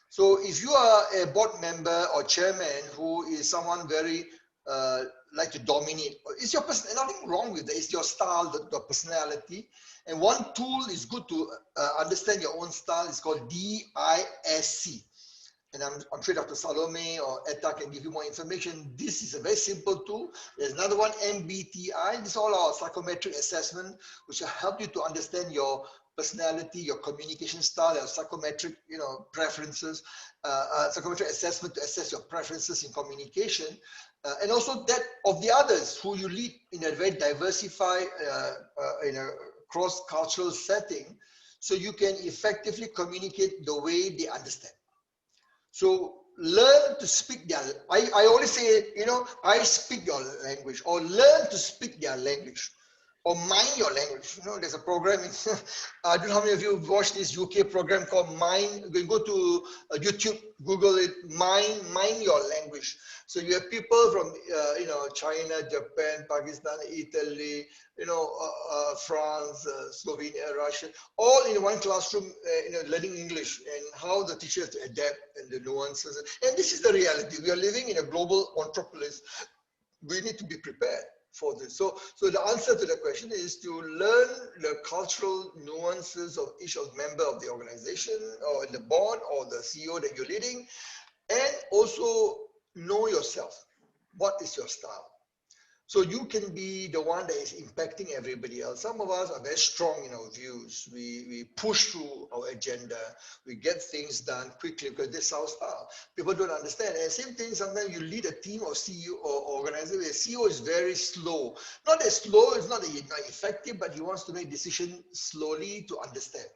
So if you are a board member or chairman who is someone very like to dominate, it's your person, nothing wrong with it. It's your style, your personality. And one tool is good to understand your own style. It's called DISC. And I'm sure Dr. Salome or Etta can give you more information. This is a very simple tool. There's another one, MBTI. This is all our psychometric assessment, which will help you to understand your personality, your communication style, your psychometric, preferences, psychometric assessment to assess your preferences in communication, and also that of the others who you lead in a very diversified, in a cross-cultural setting, so you can effectively communicate the way they understand. So learn to speak their, I always say, I speak your language, or learn to speak their language, or mind your language. There's a program, I don't know how many of you have watched this UK program called Mind. You can go to YouTube, Google it, mind your language. So you have people from, China, Japan, Pakistan, Italy, France, Slovenia, Russia, all in one classroom, learning English, and how the teachers to adapt and the nuances. And this is the reality. We are living in a global metropolis. We need to be prepared for this. So the answer to the question is to learn the cultural nuances of each member of the organization or the board or the CEO that you're leading, and also know yourself. What is your style? So you can be the one that is impacting everybody else. Some of us are very strong in our views. We push through our agenda. We get things done quickly because this is our style. People don't understand. And same thing, sometimes you lead a team or CEO or organization. The CEO is very slow. Not as slow, it's not that he's not effective, but he wants to make decisions slowly to understand.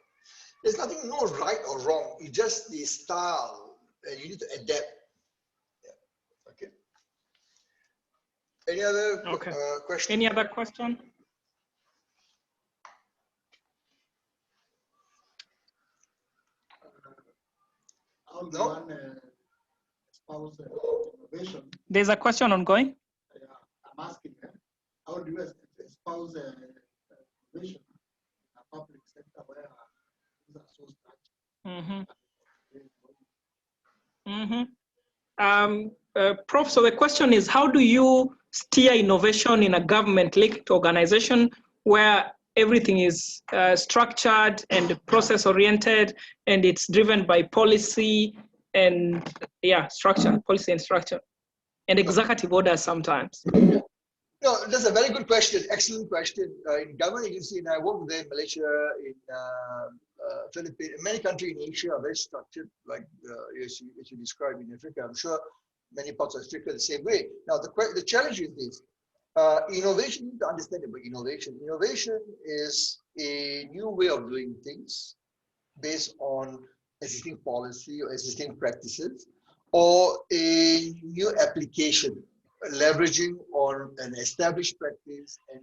There's nothing no right or wrong. It's just the style, and you need to adapt. Yeah. Okay. Any other question? Any other question? How do one espouse innovation? There's a question ongoing. I'm asking, how do you espouse innovation in a public sector where things are so structured? Prof, so the question is, how do you steer innovation in a government-linked organization where everything is structured and process-oriented, and it's driven by policy and, yeah, structure, policy and structure, and executive orders sometimes. No, that's a very good question. Excellent question. In government agency, and I work there in Malaysia, in Philippines, many countries in Asia are very structured, like as you described in Africa. I'm sure many parts of Africa the same way. Now, the challenge is this. Innovation, you need to understand about innovation. Innovation is a new way of doing things based on existing policy or existing practices, or a new application, leveraging on an established practice and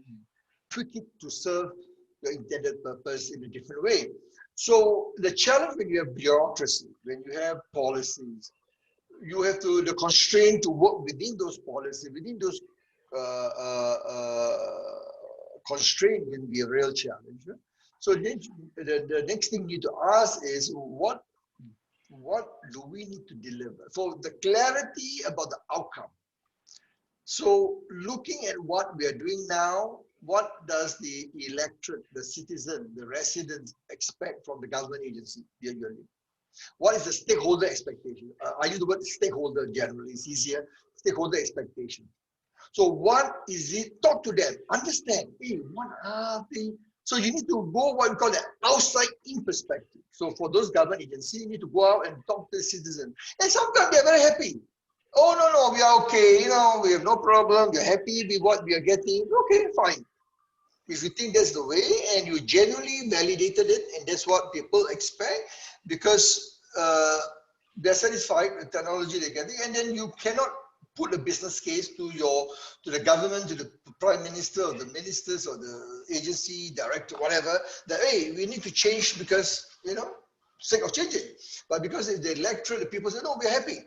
tweak it to serve your intended purpose in a different way. So the challenge when you have bureaucracy, when you have policies, you have to, the constraint to work within those policies, within those constraint can be a real challenge. So then the next thing you need to ask is what do we need to deliver? For the clarity about the outcome. So looking at what we are doing now, what does the electorate, the citizen, the residents expect from the government agency? What is the stakeholder expectation? I use the word stakeholder generally, it's easier. Stakeholder expectation. So what is it? Talk to them, understand, hey, what are they? So you need to go what we call the outside-in perspective. So for those government agencies, you need to go out and talk to the citizen. And sometimes they're very happy. Oh, no, we are okay, you know, we have no problem, we're happy with what we are getting. Okay, fine. If you think that's the way and you genuinely validated it, and that's what people expect, because they're satisfied with the technology they're getting, and then you cannot put a business case to the government, to the prime minister or the ministers or the agency director, whatever, that hey, we need to change because, you know, sake of changing. But because if the electorate, the people say, no, we're happy.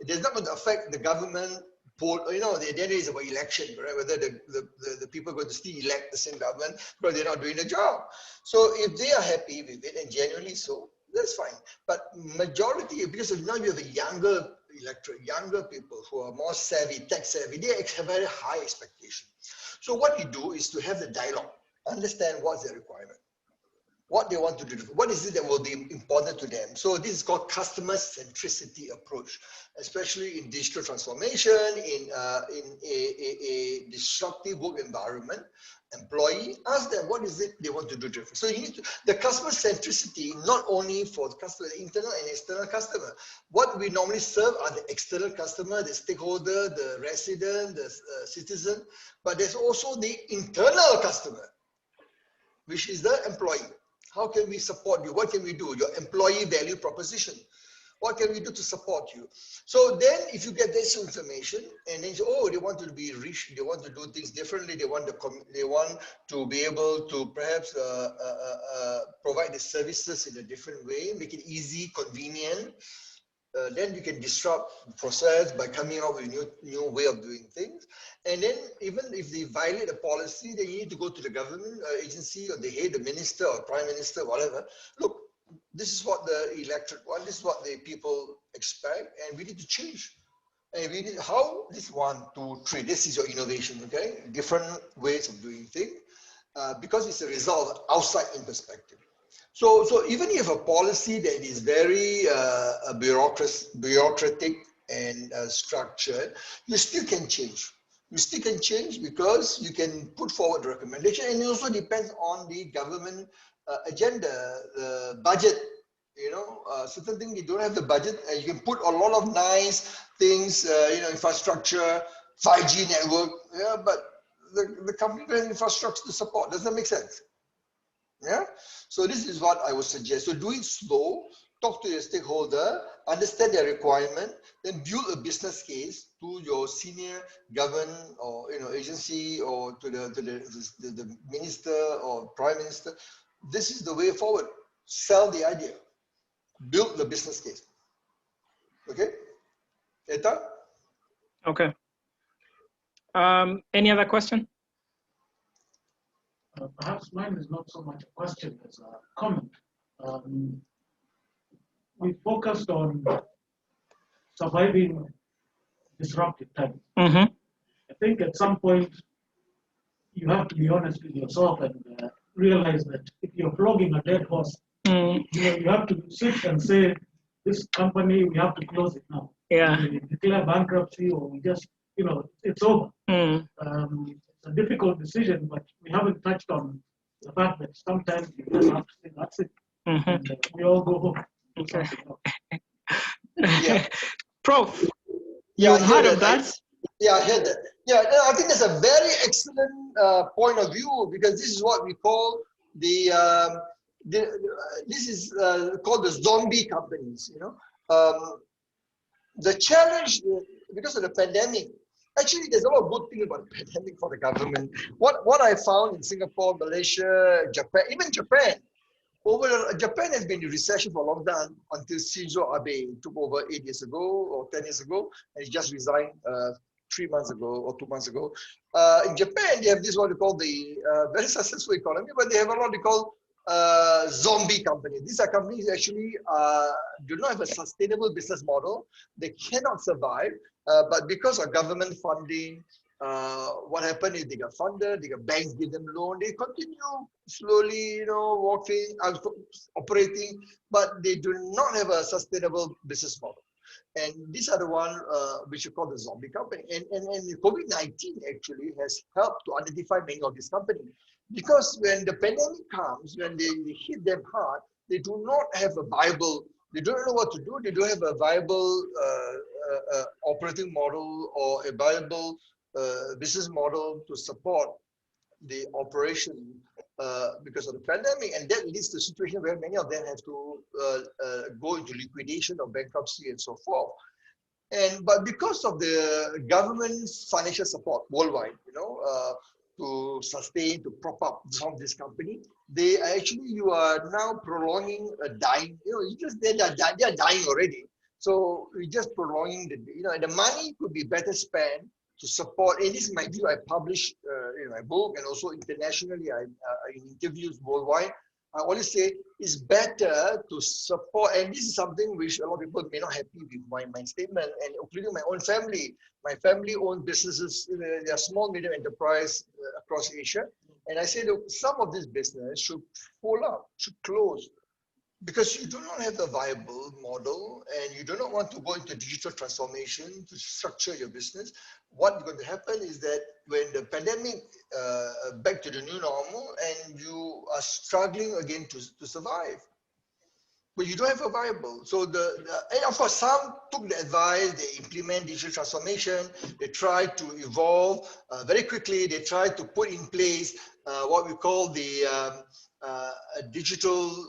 It is not going to affect the government poll. You know, the idea is about election, right? Whether the people are going to still elect the same government because they're not doing the job. So if they are happy with it, and genuinely so, that's fine. But majority, because now you have a younger electorate, younger people who are more savvy, tech savvy, they have very high expectation. So what you do is to have the dialogue, understand what's their requirement, what they want to do, what is it that will be important to them. So this is called customer centricity approach, especially in digital transformation, in a disruptive work environment. Employee, ask them what is it they want to do different. So you need to, the customer centricity, not only for the customer, the internal and external customer. What we normally serve are the external customer, the stakeholder, the resident, the citizen, but there's also the internal customer, which is the employee. How can we support you? What can we do? Your employee value proposition. What can we do to support you? So then if you get this information and then you say, oh, they want to be rich, they want to do things differently, they want to be able to perhaps provide the services in a different way, make it easy, convenient. Then you can disrupt the process by coming up with a new way of doing things. And then even if they violate the policy, then you need to go to the government agency or the head, the minister or prime minister, whatever. Look, this is what the electorate want, this is what the people expect, and we need to change. And we need, how? This 1, 2, 3, this is your innovation, okay? Different ways of doing things, because it's a result of outside-in perspective. So even if a policy that is very bureaucratic and structured, you still can change. You still can change because you can put forward recommendation, and it also depends on the government agenda, the budget. You know, certain things you don't have the budget, and you can put a lot of nice things, you know, infrastructure, 5G network, yeah, but the company doesn't have infrastructure to support. Does that make sense? Yeah. So this is what I would suggest. So do it slow, talk to your stakeholder, understand their requirement, then build a business case to your senior government or agency or to the minister or prime minister. This is the way forward. Sell the idea, build the business case. Okay, Eta? Okay. Any other question? Perhaps mine is not so much a question as a comment. We focused on surviving disruptive times. I think at some point you have to be honest with yourself and realize that if you're flogging a dead horse, you have to sit and say, this company, we have to close it now. Yeah. We declare bankruptcy, or we just, it's over. It's a difficult decision, but we haven't touched on the fact that sometimes you just have to say, that's it. And we all go home. Okay. Yeah. Prof, Yeah, you've heard of that? Yeah, I heard that. Yeah, no, I think that's a very excellent point of view, because this is what we call this is called the zombie companies. The challenge, because of the pandemic, actually there's a lot of good things about the pandemic for the government. What I found in Singapore, Malaysia, Japan, even Japan, Japan has been in recession for a long time until Shinzo Abe took over 8 years ago or 10 years ago, and he just resigned 3 months ago or 2 months ago. In Japan, they have this what they call the very successful economy, but they have a lot they call zombie companies. These are companies that actually do not have a sustainable business model. They cannot survive, but because of government funding, what happened is they got funded, they got banks give them loan, they continue slowly, walking, operating, but they do not have a sustainable business model. And these are the one which you call the zombie company. And COVID-19 actually has helped to identify many of these companies. Because when the pandemic comes, when they hit them hard, they do not have a viable, they don't know what to do, they don't have a viable operating model or a viable business model to support the operation because of the pandemic, and that leads to a situation where many of them have to go into liquidation or bankruptcy and so forth. But because of the government's financial support worldwide, to sustain, to prop up some of this company, you are now prolonging a dying. They are dying already. So we're just prolonging the money could be better spent to support, and this is my view, I publish in my book and also internationally, in interviews worldwide, I always say it's better to support, and this is something which a lot of people may not happy with my statement, and including my own family. My family owns businesses, they are small, medium enterprise across Asia, and I say that some of this business should fall out, should close, because you do not have a viable model and you do not want to go into digital transformation to structure your business. What's going to happen is that when the pandemic back to the new normal and you are struggling again to survive, but you don't have a viable. So and of course, some took the advice, they implement digital transformation, they try to evolve very quickly, they try to put in place what we call the digital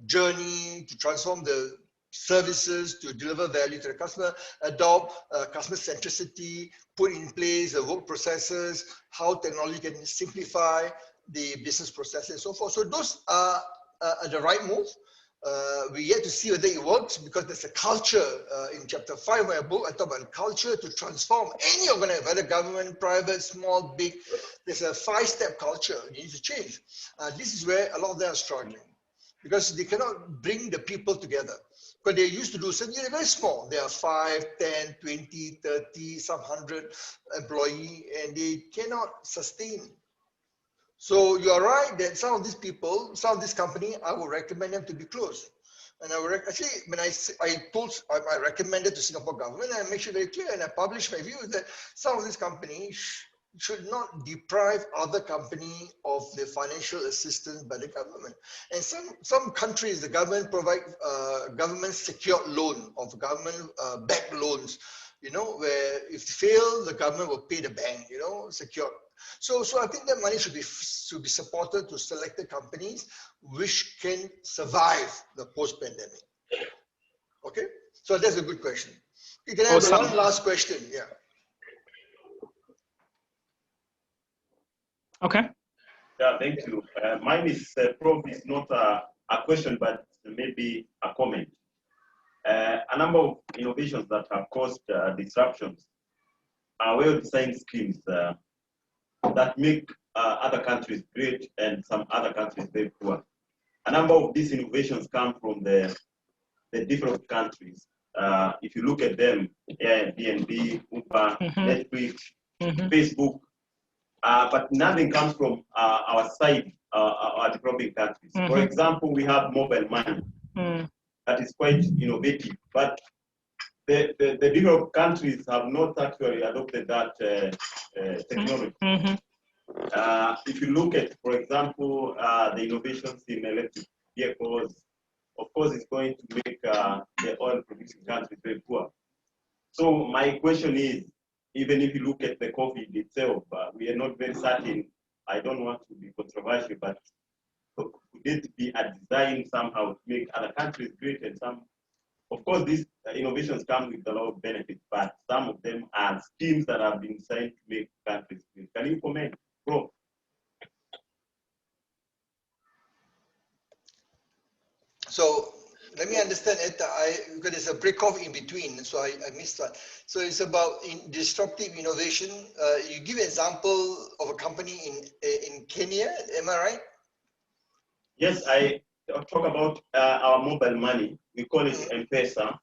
journey to transform the services to deliver value to the customer, adopt customer centricity, put in place the work processes, how technology can simplify the business processes and so forth. So those are the right move. We yet to see whether it works, because there's a culture in chapter 5 of my book. I talk about culture to transform any organization, whether government, private, small, big. There's a 5-step culture you need to change. This is where a lot of them are struggling, because they cannot bring the people together. Because they used to do something, they're very small. They are 5, 10, 20, 30, some 100 employees, and they cannot sustain. So you are right that some of these people, some of these companies, I would recommend them to be closed. And I would actually, when I recommended to Singapore government, I make sure very clear, and I published my view that some of these companies should not deprive other companies of the financial assistance by the government. And some countries, the government provide government secured loan of government backed loans, where if fail, the government will pay the bank, secured. So I think that money should be supported to selected companies which can survive the post-pandemic. Okay, so that's a good question. You can have one last question. Yeah. Okay. Yeah, thank you. Mine is probably not a question, but maybe a comment. A number of innovations that have caused disruptions are well-designed schemes that make other countries great and some other countries very poor. A number of these innovations come from the different countries. If you look at them, Airbnb, Uber, Netflix, Facebook, but nothing comes from our side, our developing countries. For example, we have mobile money that is quite innovative, but the developed countries have not actually adopted that technology. If you look at, for example, the innovations in electric vehicles, of course, it's going to make the oil-producing countries very poor. So my question is, even if you look at the COVID itself, we are not very certain. I don't want to be controversial, but could it be a design somehow to make other countries great? And some, of course, these innovations come with a lot of benefits, but some of them are schemes that have been designed to make countries great. Can you comment, bro? So let me understand it. Because there's a break off in between, so I missed that. So it's about disruptive innovation. You give an example of a company in Kenya, am I right? Yes, I talk about our mobile money. We call it M-Pesa,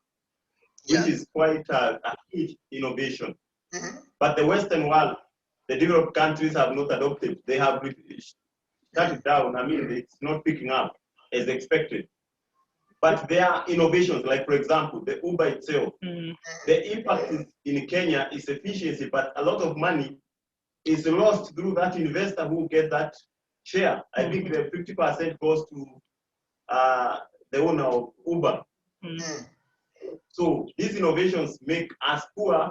which is quite a huge innovation. But the Western world, the developed countries have not adopted. They have shut it down. I mean, it's not picking up as expected. But there are innovations, like, for example, the Uber itself. The impact in Kenya is efficiency, but a lot of money is lost through that investor who get that share. I think the 50% goes to the owner of Uber. So these innovations make us poor.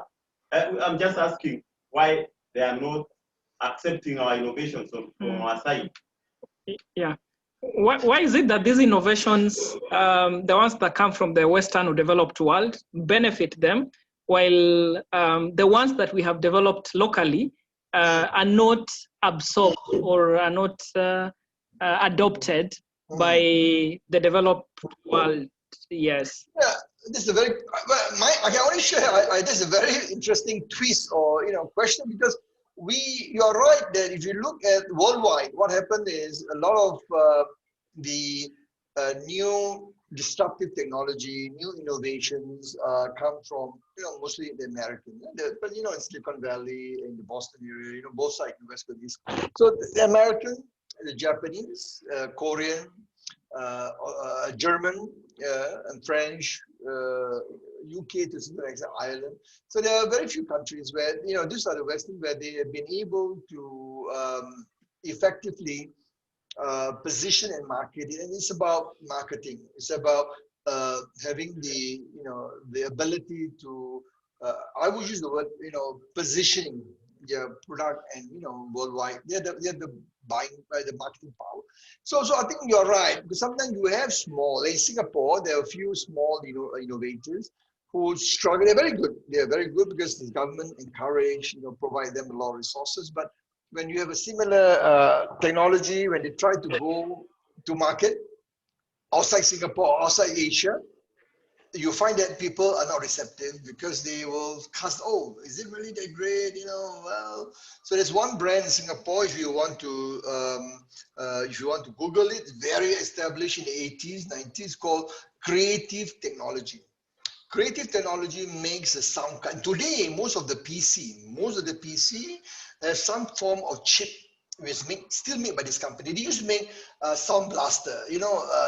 I'm just asking why they are not accepting our innovations from our side. Yeah. Why is it that these innovations, the ones that come from the Western or developed world, benefit them, while the ones that we have developed locally are not absorbed or are not adopted by the developed world? Yes. Yeah, this is a very. I can only share. This is a very interesting twist or question, because you're right that if you look at worldwide, what happened is a lot of the new disruptive technology, new innovations come from mostly the American, but in Silicon Valley, in the Boston area, both sides, West and East. So the American, the Japanese, Korean, German, and French, UK to some extent, Ireland. So there are very few countries where these are the Western, where they have been able to effectively position and market it. And it's about marketing. It's about having the ability to I would use the word positioning their product and worldwide. They're the buying by the marketing power. So I think you're right, because sometimes you have small, like in Singapore, there are a few small innovators who struggle. They're very good. They're very good because the government encourage, provide them a lot of resources. But when you have a similar technology, when they try to go to market outside Singapore, outside Asia, you find that people are not receptive, because they will cast, oh, is it really that great? Well, so there's one brand in Singapore, if you want to Google it, very established in the 80s, 90s, called Creative Technology. Creative Technology makes a sound card. Today, most of the PC has some form of chip, which is still made by this company. They used to make sound blaster,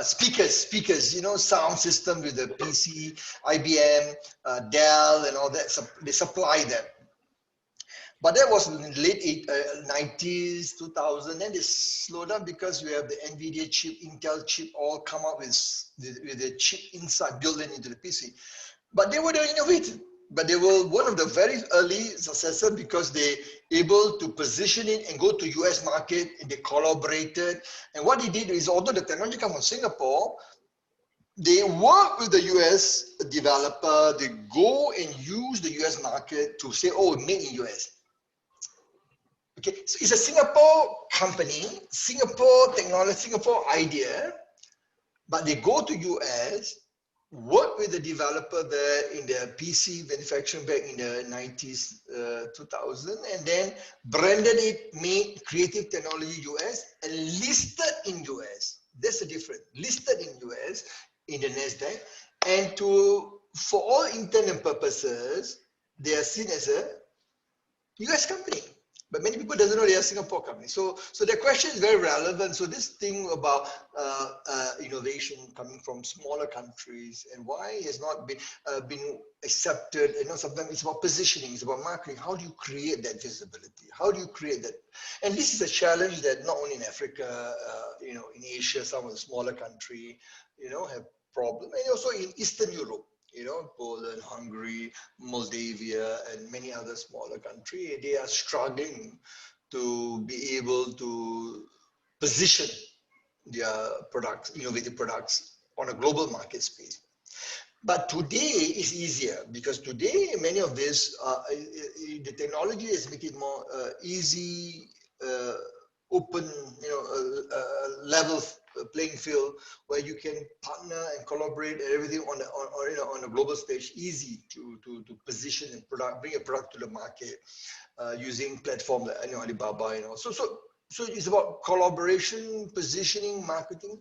speakers, sound system with the PC, IBM, Dell, and all that. So they supply them. But that was in the late 90s, 2000. Then they slowed down because we have the NVIDIA chip, Intel chip, all come up with the chip inside, built into the PC. But they were the innovators. But they were one of the very early successors, because they able to position it and go to US market, and they collaborated. And what they did is, although the technology comes from Singapore, they work with the US developer, they go and use the US market to say, oh, made in US. Okay, so it's a Singapore company, Singapore technology, Singapore idea, but they go to US, work with the developer there in the PC manufacturing back in the 90s, 2000, and then branded it, made Creative Technology US, and listed in US. That's the difference. Listed in US, in the NASDAQ, and for all intent and purposes, they are seen as a US company. But many people doesn't know they are Singapore company. So the question is very relevant. So this thing about innovation coming from smaller countries and why it has not been accepted. You know, sometimes it's about positioning, it's about marketing. How do you create that visibility? How do you create that? And this is a challenge that not only in Africa, you know, in Asia, some of the smaller countries, you know, have problems, and also in Eastern Europe. You know, Poland, Hungary, Moldavia, and many other smaller countries, they are struggling to be able to position their products, innovative products on a global market space. But today is easier because today many of this, the technology is making it more easy, open, you know, level playing field where you can partner and collaborate and everything on the, you know, on a global stage, easy to position and bring a product to the market using platforms like, you know, Alibaba, you know. So it's about collaboration, positioning, marketing.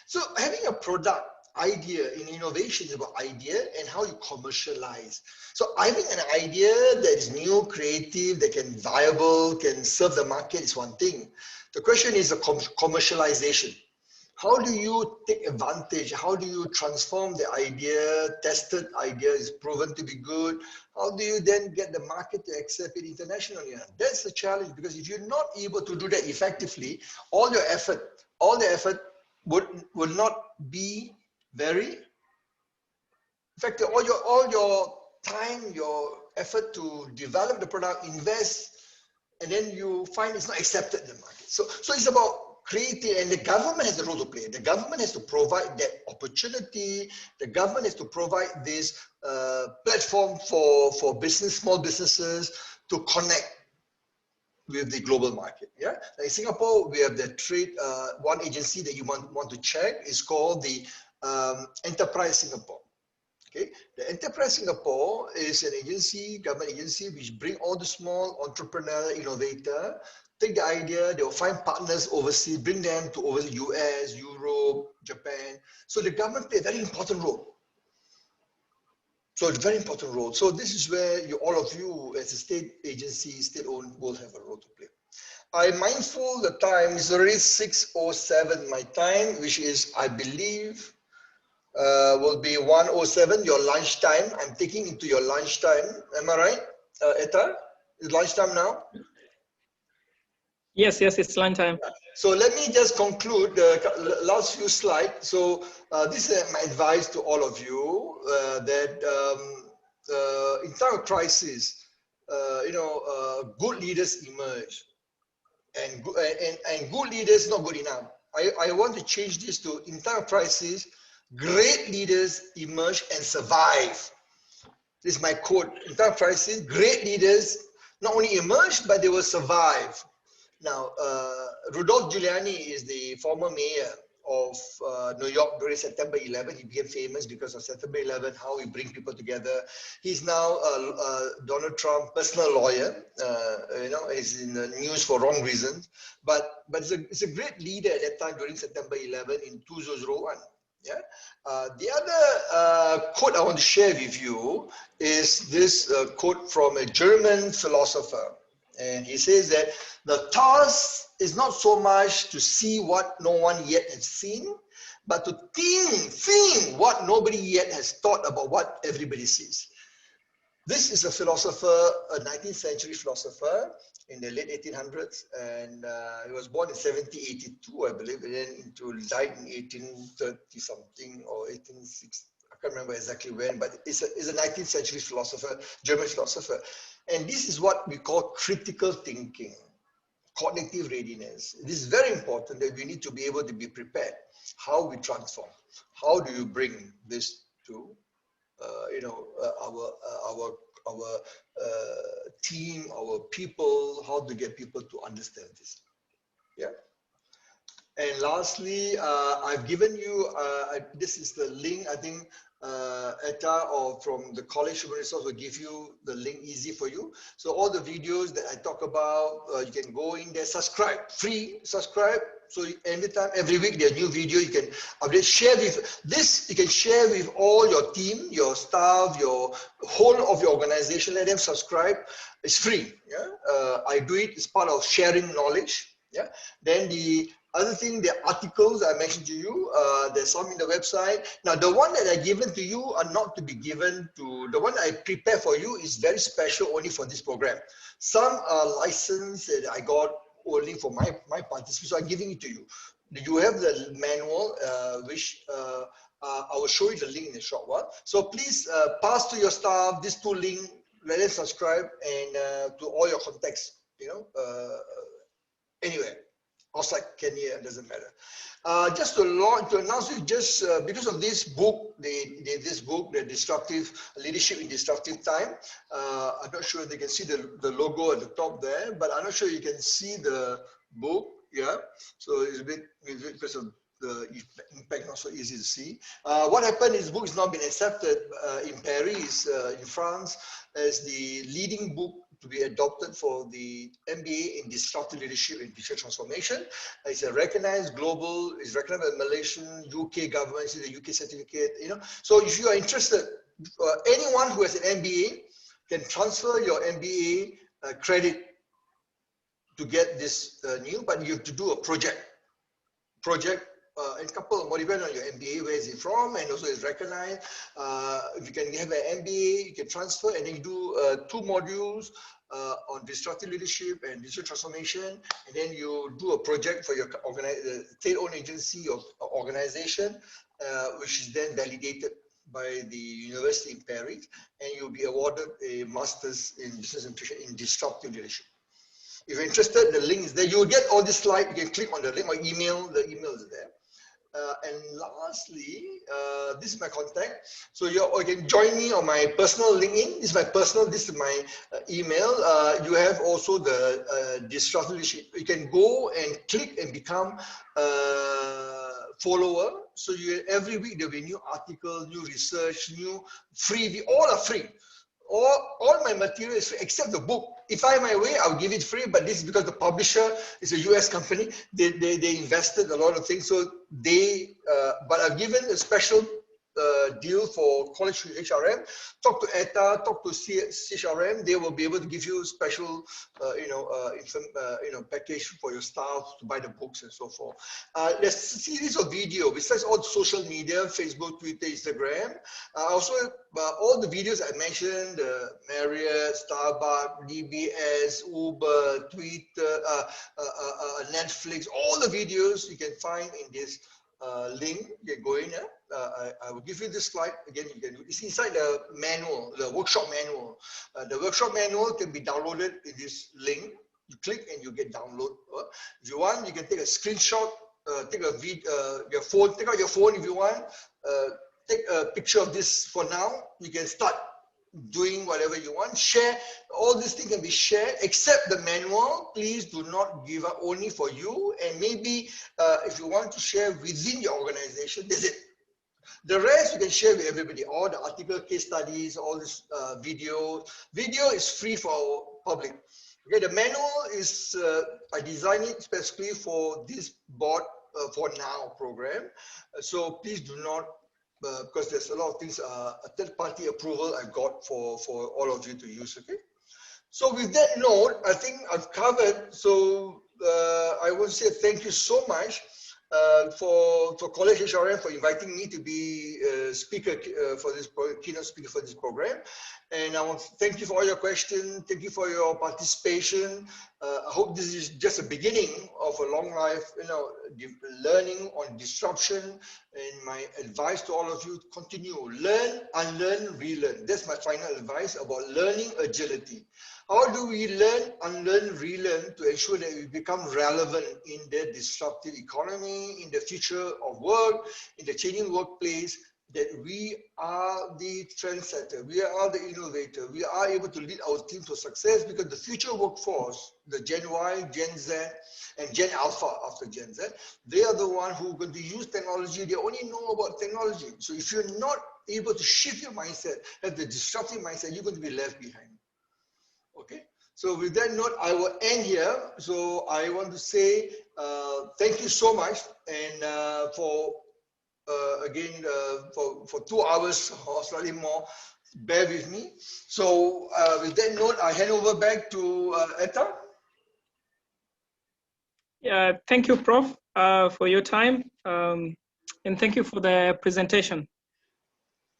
So having a product idea in innovation is about idea and how you commercialize. So having an idea that is new, creative, that can viable, can serve the market is one thing. The question is the commercialization. How do you take advantage? How do you transform the idea? Tested idea is proven to be good. How do you then get the market to accept it internationally? That's the challenge, because if you're not able to do that effectively, all the effort would not be very effective. All your time, your effort to develop the product, invest, and then you find it's not accepted in the market. So it's about creating, and the government has a role to play. The government has to provide that opportunity. The government has to provide this platform for business, small businesses to connect with the global market. Yeah, like in Singapore, we have the trade, one agency that you want to check is called the Enterprise Singapore. Okay, the Enterprise Singapore is an agency, government agency, which bring all the small entrepreneur, innovator, take the idea, they will find partners overseas, bring them to over the US, Europe, Japan. So the government play a very important role. So it's a very important role. So this is where all of you as a state agency, state-owned, will have a role to play. I'm mindful the time is already 6:07 my time, which is, I believe, will be 1:07, your lunchtime. I'm taking into your lunchtime. Am I right, Etta? It's lunchtime now? Yes, it's lunchtime. So let me just conclude the last few slides. So this is my advice to all of you, that in time of crisis, you know, good leaders emerge, and good leaders not good enough. I want to change this to, in time of crisis, great leaders emerge and survive. This is my quote. In time of crisis, great leaders not only emerge, but they will survive. Now, Rudolph Giuliani is the former mayor of New York during September 11. He became famous because of September 11, how he brings people together. He's now Donald Trump's personal lawyer. You know, he's in the news for wrong reasons. But it's a great leader at that time during September 11 in 2001. Yeah. The other quote I want to share with you is this quote from a German philosopher. And he says that the task is not so much to see what no one yet has seen, but to think what nobody yet has thought about what everybody sees. This is a philosopher, a 19th century philosopher in the late 1800s, and he was born in 1782, I believe, and then died in 1830 something or 1860. I can't remember exactly when, but it's a 19th century philosopher, German philosopher. And this is what we call critical thinking, cognitive readiness. It is very important that we need to be able to be prepared. How we transform, how do you bring this to you know, our team, our people, how to get people to understand this. Yeah. And lastly, I've given you, this is the link, I think Etta or from the College Human Resource will give you the link easy for you. So all the videos that I talk about, you can go in there, subscribe, free, subscribe, So anytime, every week, there are new video you can update, share with this. You can share with all your team, your staff, your whole of your organization. Let them subscribe. It's free. Yeah, I do it as part of sharing knowledge. Yeah. Then the other thing, the articles I mentioned to you, there's some in the website. Now, the one that I given to you are not to be given to, the one I prepare for you is very special only for this program. Some are licensed that I got only for my participants, so I'm giving it to you. You have the manual, which I will show you the link in a short while. So please pass to your staff these two links, let them subscribe, and to all your contacts, you know, anywhere. Outside Kenya, it doesn't matter. Just to announce it, just because of this book, this book, the Disruptive Leadership in Disruptive Time. I'm not sure if they can see the logo at the top there, but I'm not sure you can see the book. Yeah, so it's a bit because of the impact, not so easy to see. What happened is, book is now been accepted in Paris, in France, as the leading book to be adopted for the MBA in Disruptive Leadership and Digital Transformation. It's a recognized global, it's recognized by Malaysian, UK government, it's the UK certificate, you know. So if you are interested, anyone who has an MBA can transfer your MBA credit to get this new, but you have to do a project. And couple of modules on your MBA, where is it from, and also it's recognized. If you can have an MBA, you can transfer, and then you do 2 modules on disruptive leadership and digital transformation, and then you do a project for your state-owned agency or organization, which is then validated by the university in Paris, and you'll be awarded a master's in business administration in disruptive leadership. If you're interested, the link is there. You will get all this slide. You can click on the link or email. The email is there. And lastly, this is my contact. So you can join me on my personal LinkedIn. This is my personal. This is my email. You have also the disruptive leadership. You can go and click and become follower. So every week there'll be new articles, new research, new free. All are free. All my material is free except the book. If I have my way, I'll give it free, but this is because the publisher is a US company. They invested a lot of things. So but I've given a special deal for college HRM. Talk to ETA, talk to CHRM. They will be able to give you special, package for your staff to buy the books and so forth. There's a series of video besides all the social media, Facebook, Twitter, Instagram. Also, all the videos I mentioned, Marriott, Starbucks, DBS, Uber, Twitter, Netflix, all the videos you can find in this link. You can go in. I will give you this slide again. You can. It's inside the manual, the workshop manual. The workshop manual can be downloaded in this link. You click and you get download. If you want, you can take a screenshot. Take a your phone. Take out your phone if you want. Take a picture of this for now. You can start doing whatever you want. Share. All these things can be shared except the manual. Please do not give up only for you. And maybe if you want to share within your organization, that's it. The rest you can share with everybody. All the article, case studies, all this video. Video is free for public. Okay, the manual is I designed it specifically for this board for now program. So please do not. Because there's a lot of things, a third-party approval I got for all of you to use, okay? So with that note, I think I've covered. So I want to say thank you so much for College HRM for inviting me to be speaker for this keynote speaker for this program. And I want to thank you for all your questions. Thank you for your participation. I hope this is just a beginning of a long life, learning on disruption. And my advice to all of you: continue, learn, unlearn, relearn. That's my final advice about learning agility. How do we learn, unlearn, relearn to ensure that we become relevant in the disruptive economy, in the future of work, in the changing workplace? That we are the trendsetter, we are the innovator, we are able to lead our team to success, because the future workforce, the Gen Y, Gen Z, and Gen Alpha after Gen Z, they are the ones who are going to use technology. They only know about technology. So if you're not able to shift your mindset, have the disruptive mindset, you're going to be left behind. Okay, So with that note, I will end here. So I want to say thank you so much, and for again for 2 hours or slightly more, bear with me. So with that note, I hand over back to Etta. Yeah, thank you, Prof, for your time, and thank you for the presentation.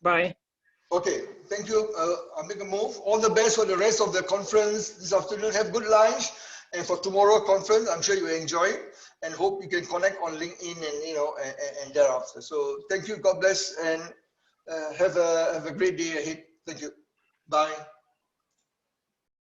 Bye. Okay, thank you. I'll make a move. All the best for the rest of the conference this afternoon. Have good lunch, and for tomorrow conference, I'm sure you enjoy it, and hope you can connect on LinkedIn and and thereafter. So thank you. God bless, and have a great day ahead. Thank you. Bye.